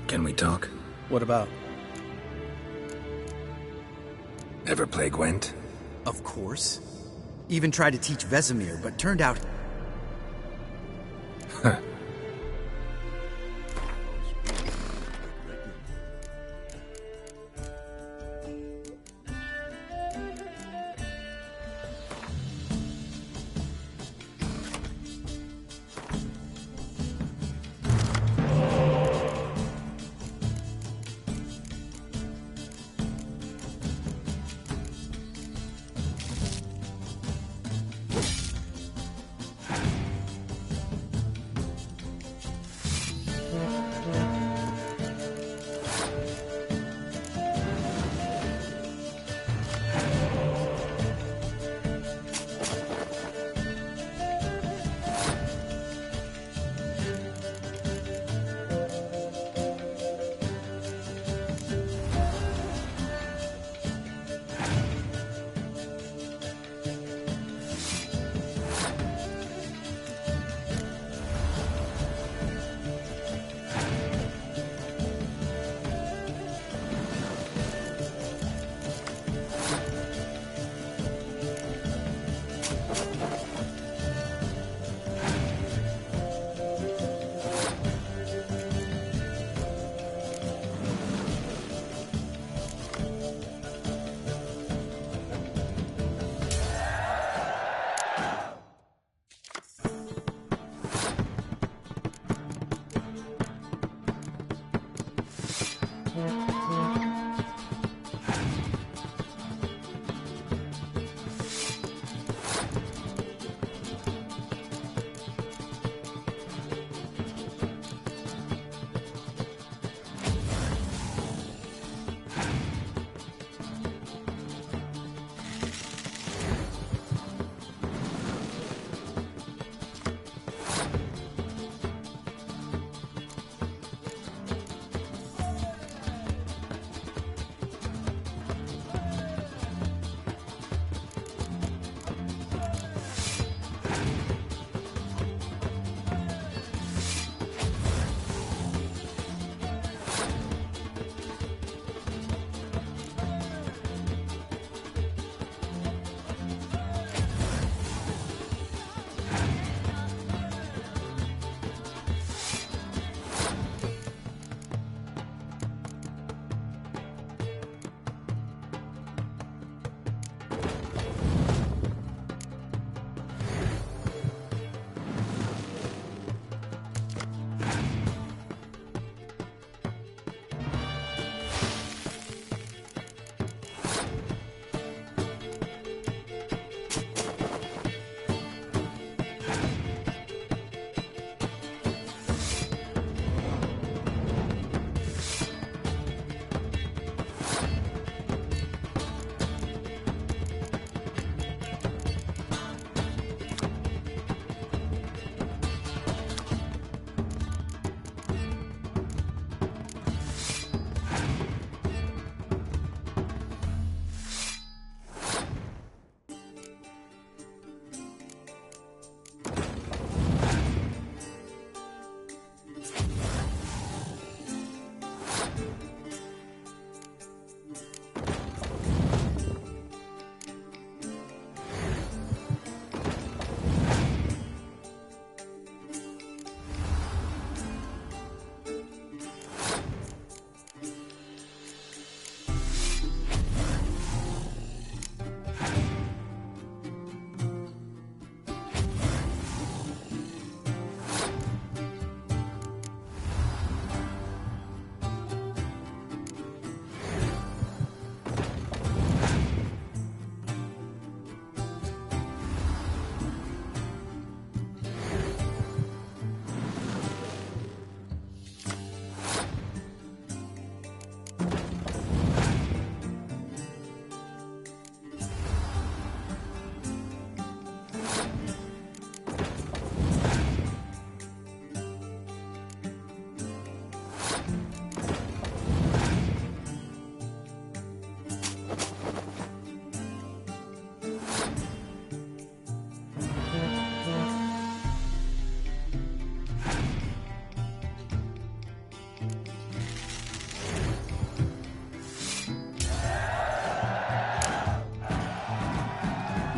Can we talk? What about? Ever play Gwent? Of course. Even tried to teach Vesemir, but turned out...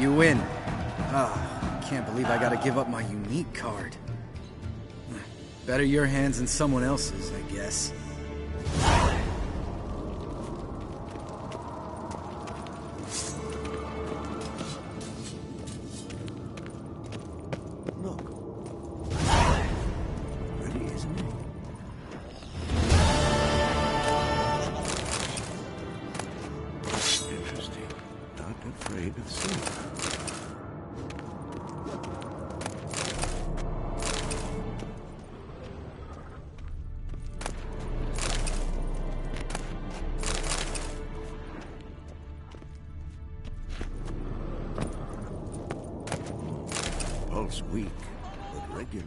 You win. Ah, can't believe I gotta give up my unique card. Better your hands than someone else's, I guess. Look. Pretty, isn't it? Interesting. Not afraid of silver. Pulse weak, but regular.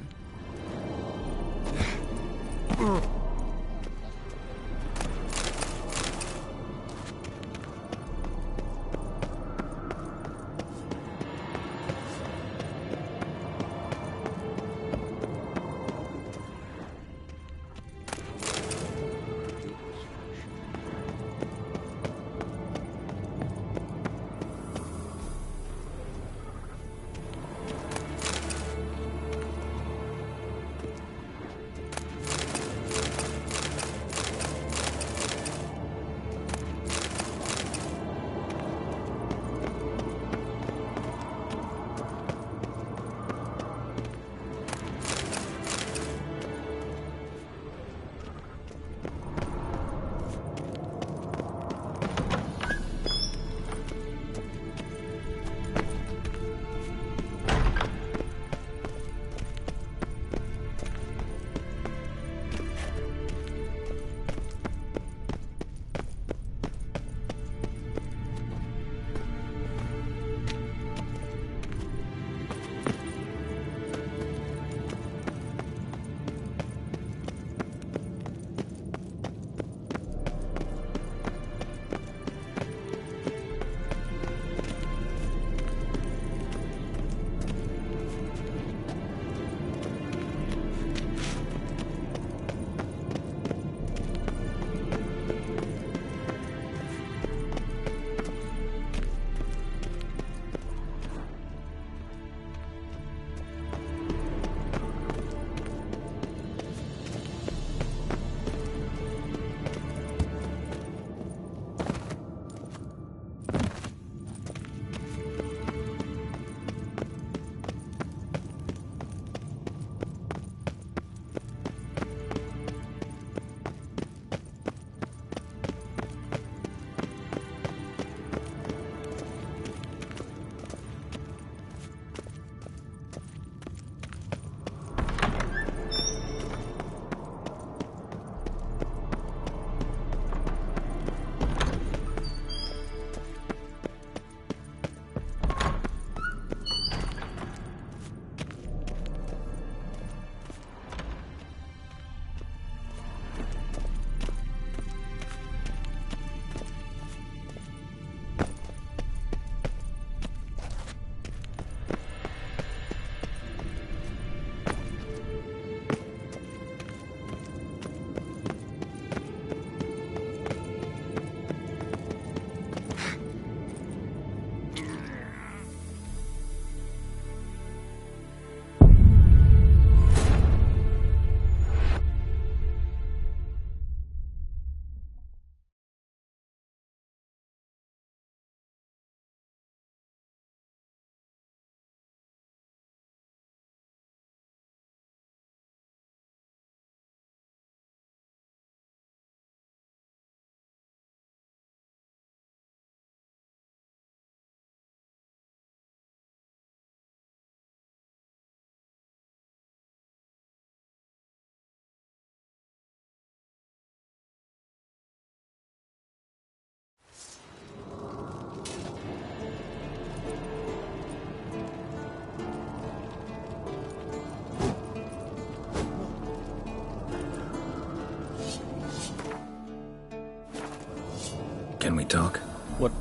Can we talk? What?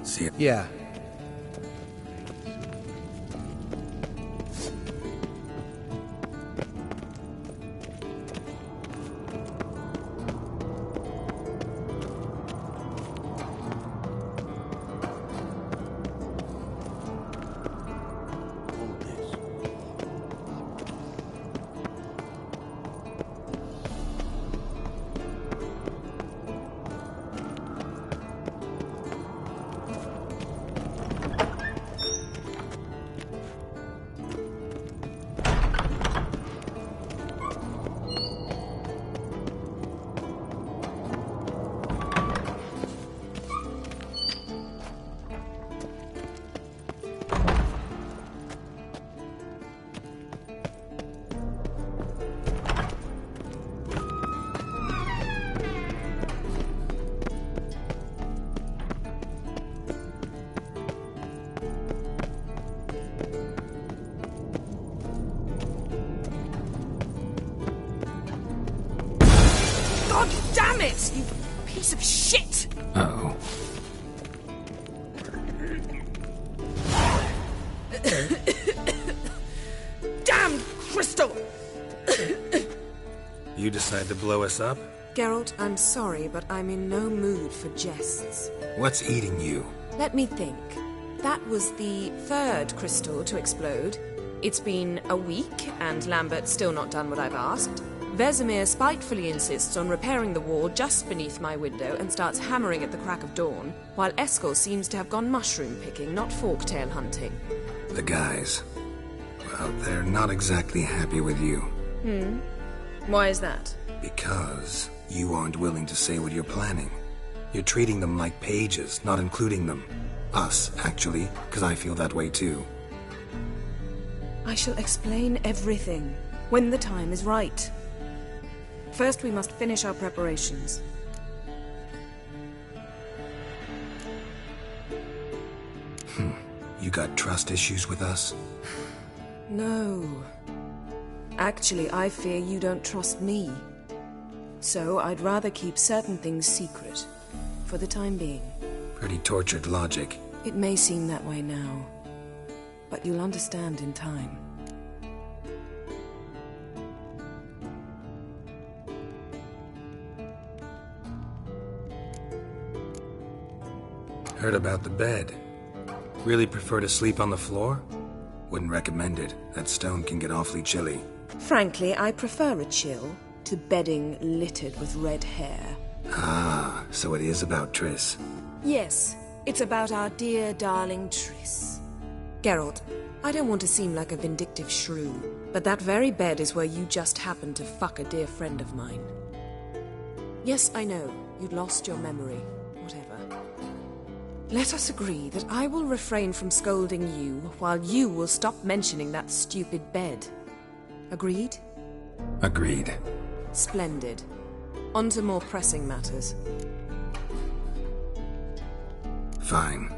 See it? Yeah. decide to blow us up? Geralt, I'm sorry, but I'm in no mood for jests. What's eating you? Let me think. That was the third crystal to explode. It's been a week, and Lambert's still not done what I've asked. Vesemir spitefully insists on repairing the wall just beneath my window and starts hammering at the crack of dawn, while Eskel seems to have gone mushroom picking, not forktail hunting. The guys. Well, they're not exactly happy with you. Why is that? Because you aren't willing to say what you're planning. You're treating them like pages, not including them. Us, actually, because I feel that way too. I shall explain everything when the time is right. First, we must finish our preparations. You got trust issues with us? No. Actually, I fear you don't trust me. So, I'd rather keep certain things secret, for the time being. Pretty tortured logic. It may seem that way now, but you'll understand in time. Heard about the bed. Really prefer to sleep on the floor? Wouldn't recommend it. That stone can get awfully chilly. Frankly, I prefer a chill to bedding littered with red hair. Ah, so it is about Triss. Yes, it's about our dear darling Triss. Geralt, I don't want to seem like a vindictive shrew, but that very bed is where you just happened to fuck a dear friend of mine. Yes, I know, you'd lost your memory. Whatever. Let us agree that I will refrain from scolding you, while you will stop mentioning that stupid bed. Agreed? Agreed. Splendid. On to more pressing matters. Fine.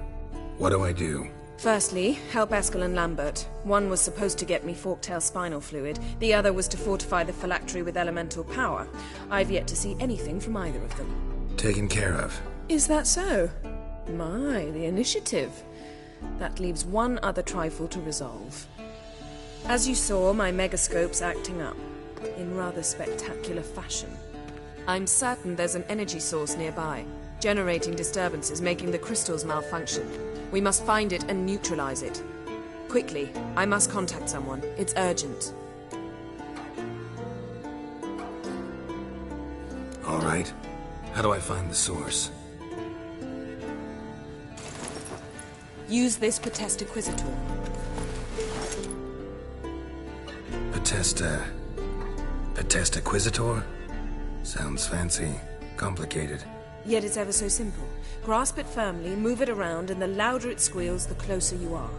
What do I do? Firstly, help Eskel and Lambert. One was supposed to get me forktail spinal fluid, the other was to fortify the phylactery with elemental power. I've yet to see anything from either of them. Taken care of. Is that so? My, the initiative. That leaves one other trifle to resolve. As you saw, my megascope's acting up, in rather spectacular fashion. I'm certain there's an energy source nearby, generating disturbances, making the crystals malfunction. We must find it and neutralize it. Quickly, I must contact someone. It's urgent. All right. How do I find the source? Use this Potestaquizator. Potestaquizator? Sounds fancy. Complicated. Yet it's ever so simple. Grasp it firmly, move it around, and the louder it squeals, the closer you are.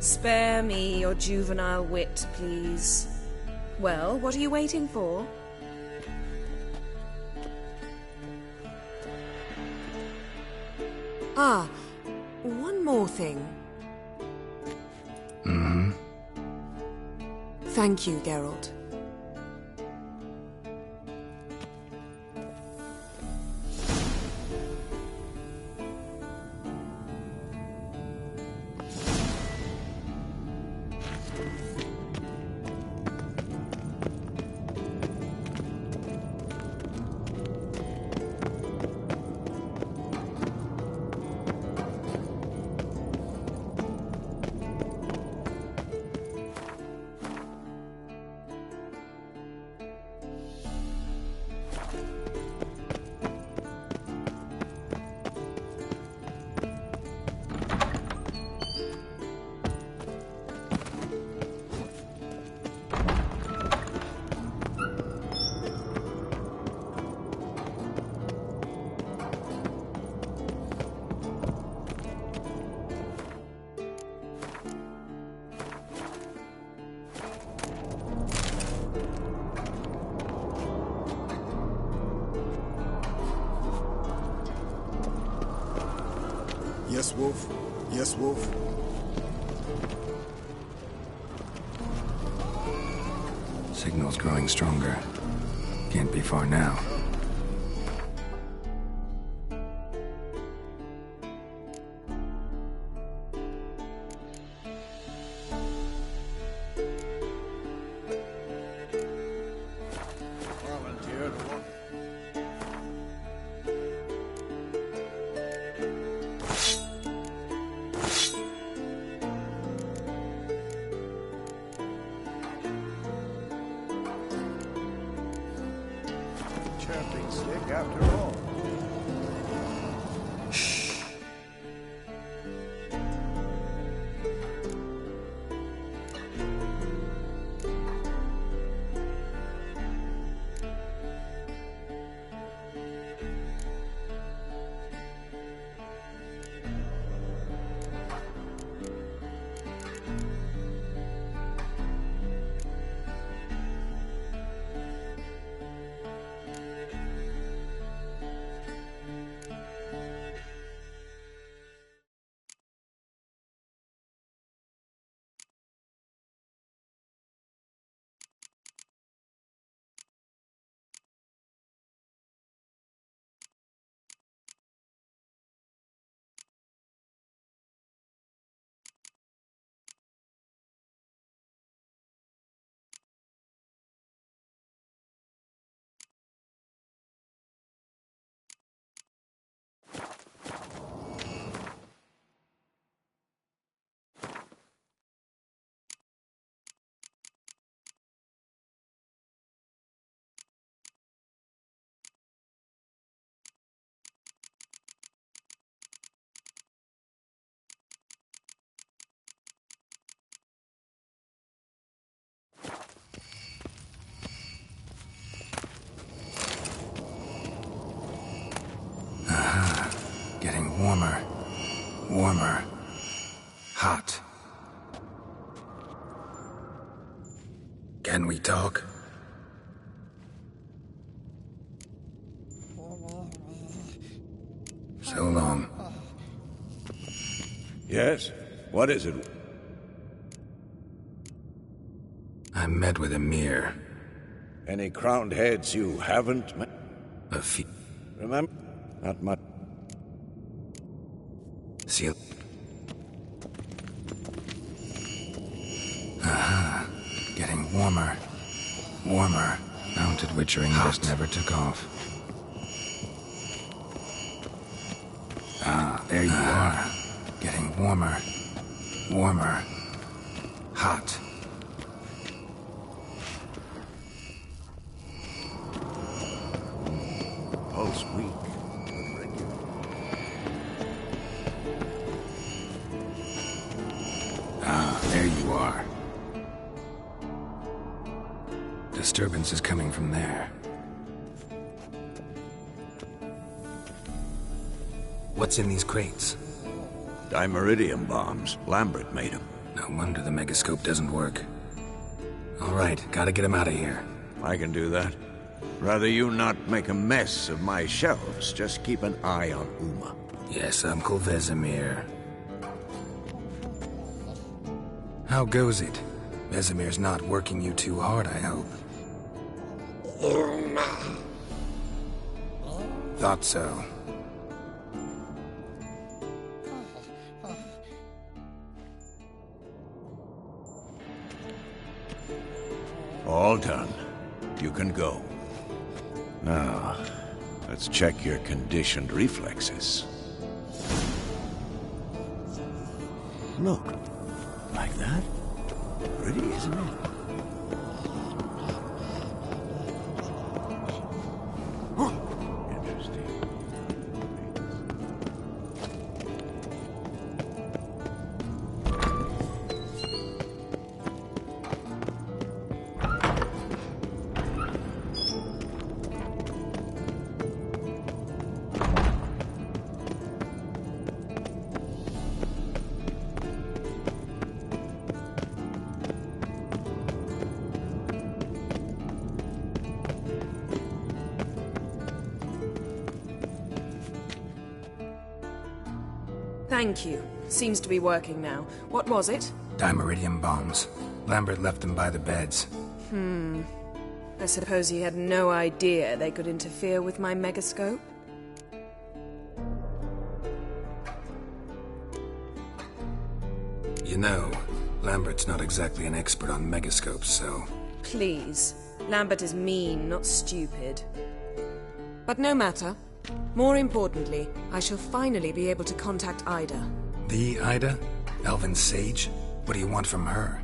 Spare me your juvenile wit, please. Well, what are you waiting for? Ah, one more thing. Thank you, Geralt. Yes, Wolf. Yes, Wolf. Signal's growing stronger. Can't be far now. meat stick after all. Shh. Getting warmer. Warmer. Hot. Can we talk? So long. Yes? What is it? I met with Emir. Any crowned heads you haven't met? A few. Remember? Not much. See. Getting warmer. Warmer. Mounted witchering just never took off. There you are. Getting warmer. Warmer. Hot. Pulse weak. There you are. Disturbance is coming from there. What's in these crates? Dimeridium bombs. Lambert made them. No wonder the megascope doesn't work. All right, gotta get him out of here. I can do that. Rather you not make a mess of my shelves. Just keep an eye on Uma. Yes, Uncle Vesemir. How goes it? Vesemir's not working you too hard, I hope. Thought so. All done. You can go. Now, let's check your conditioned reflexes. Look. Like that? Pretty, isn't it? Interesting. Thank you. Seems to be working now. What was it? Dimeridium bombs. Lambert left them by the beds. I suppose he had no idea they could interfere with my megascope? You know, Lambert's not exactly an expert on megascopes, so... Please. Lambert is mean, not stupid. But no matter. More importantly, I shall finally be able to contact Ida. The Ida? Elven sage? What do you want from her?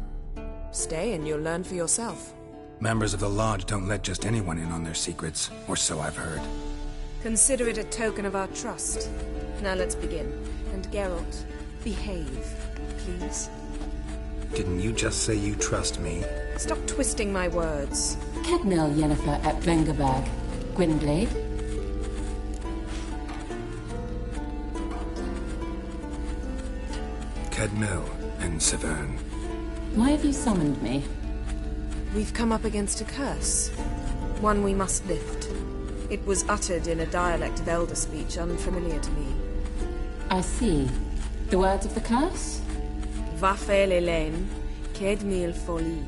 Stay and you'll learn for yourself. Members of the Lodge don't let just anyone in on their secrets, or so I've heard. Consider it a token of our trust. Now let's begin. And Geralt, behave, please. Didn't you just say you trust me? Stop twisting my words. Kednil Yennefer at Vengerberg. Gwynblade? Kedmil and Severn. Why have you summoned me? We've come up against a curse. One we must lift. It was uttered in a dialect of Elder speech unfamiliar to me. I see. The words of the curse? Vafel Elaine, Kedmil Foli,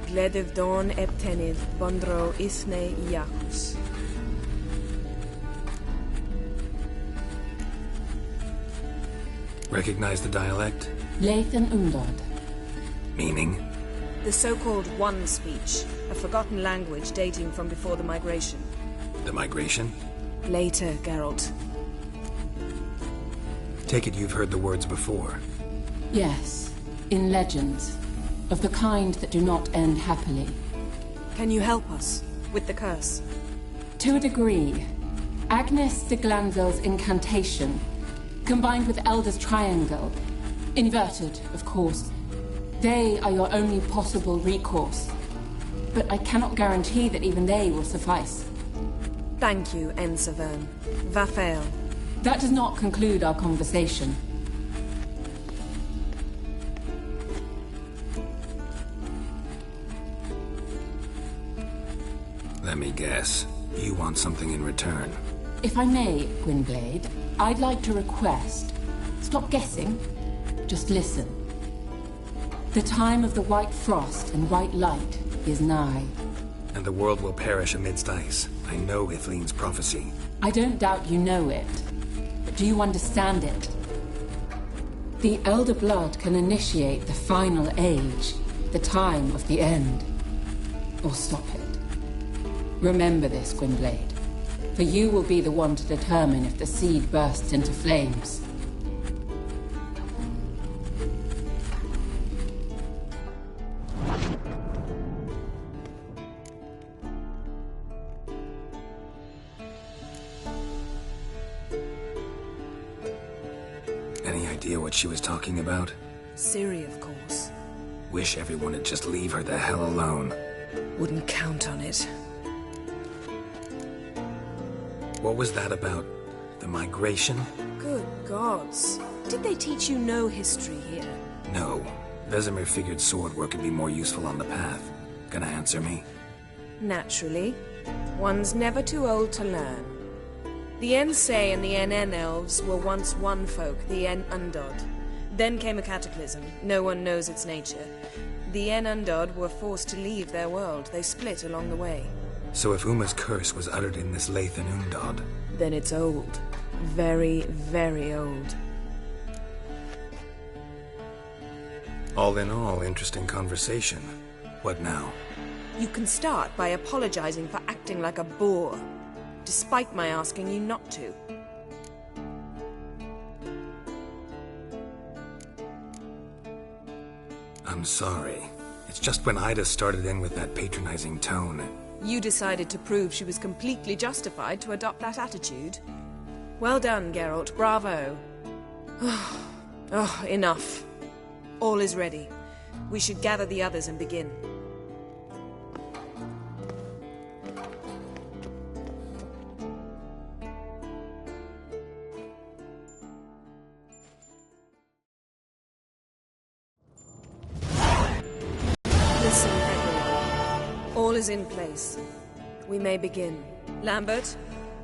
Gledev Don Eptenid, Bondro Isne Iacus. Recognize the dialect? Lathan Undod. Meaning? The so-called One speech, a forgotten language dating from before the migration. The migration? Later, Geralt. Take it you've heard the words before. Yes, in legends. Of the kind that do not end happily. Can you help us with the curse? To a degree. Agnes de Glanville's incantation, combined with Elder's triangle, inverted, of course. They are your only possible recourse. But I cannot guarantee that even they will suffice. Thank you, Severn. Vafel. That does not conclude our conversation. Let me guess. You want something in return. If I may, Gwynblade, I'd like to request... Stop guessing. Just listen. The time of the white frost and white light is nigh. And the world will perish amidst ice. I know Ithleen's prophecy. I don't doubt you know it. But do you understand it? The Elder Blood can initiate the final age, the time of the end. Or stop it. Remember this, Gwynblade. For you will be the one to determine if the seed bursts into flames. Any idea what she was talking about? Ciri, of course. Wish everyone would just leave her the hell alone. Wouldn't count on it. What was that about? The migration? Good gods. Did they teach you no history here? No. Vesemir figured sword work would be more useful on the path. Gonna answer me? Naturally. One's never too old to learn. The Ensei and the NN elves were once one folk, the En Undod. Then came a cataclysm. No one knows its nature. The En Undod were forced to leave their world. They split along the way. So if Uma's curse was uttered in this Lathan Undod... Then it's old. Very, very old. All in all, interesting conversation. What now? You can start by apologizing for acting like a boor, despite my asking you not to. I'm sorry. It's just when Ida started in with that patronizing tone... You decided to prove she was completely justified to adopt that attitude. Well done, Geralt. Bravo. Oh, enough. All is ready. We should gather the others and begin. Listen, everyone. All is in place. We may begin. Lambert,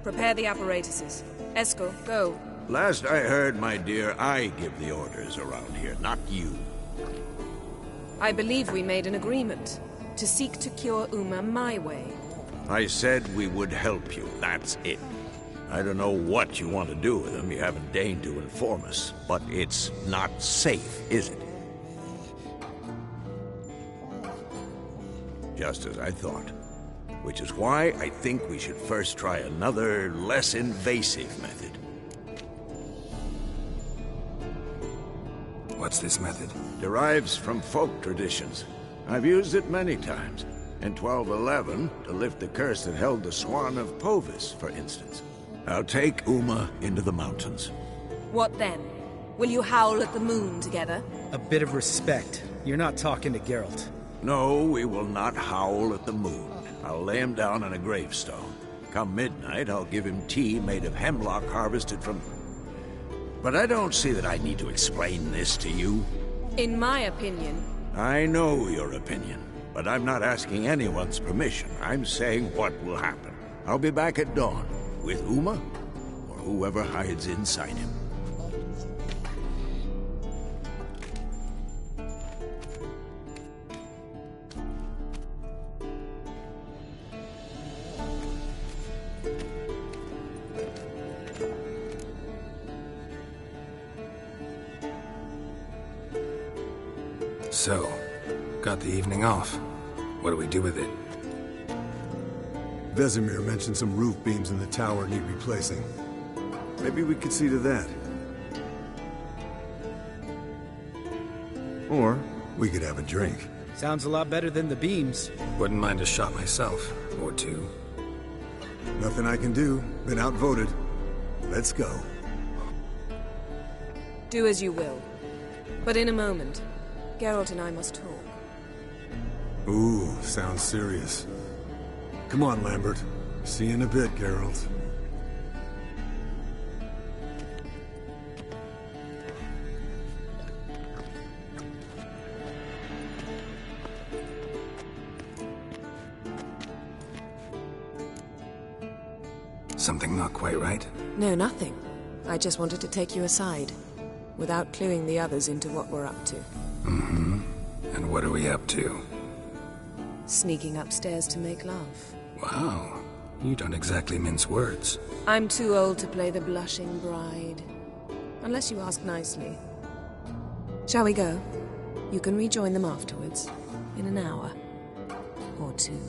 prepare the apparatuses. Eskel, go. Last I heard, my dear, I give the orders around here, not you. I believe we made an agreement to seek to cure Uma my way. I said we would help you, that's it. I don't know what you want to do with them, you haven't deigned to inform us, but it's not safe, is it? Just as I thought. Which is why I think we should first try another, less invasive method. What's this method? Derives from folk traditions. I've used it many times. In 1211, to lift the curse that held the Swan of Povis, for instance. I'll take Uma into the mountains. What then? Will you howl at the moon together? A bit of respect. You're not talking to Geralt. No, we will not howl at the moon. I'll lay him down on a gravestone. Come midnight, I'll give him tea made of hemlock harvested from... But I don't see that I need to explain this to you. In my opinion... I know your opinion, but I'm not asking anyone's permission. I'm saying what will happen. I'll be back at dawn, with Uma, or whoever hides inside him. So, got the evening off. What do we do with it? Vesemir mentioned some roof beams in the tower need replacing. Maybe we could see to that. Or we could have a drink. Sounds a lot better than the beams. Wouldn't mind a shot myself, or two. Nothing I can do. Been outvoted. Let's go. Do as you will. But in a moment, Geralt and I must talk. Ooh, sounds serious. Come on, Lambert. See you in a bit, Geralt. Something not quite right? No, nothing. I just wanted to take you aside, without cluing the others into what we're up to. Mm-hmm. And what are we up to? Sneaking upstairs to make love. Wow. You don't exactly mince words. I'm too old to play the blushing bride. Unless you ask nicely. Shall we go? You can rejoin them afterwards. In an hour. Or two.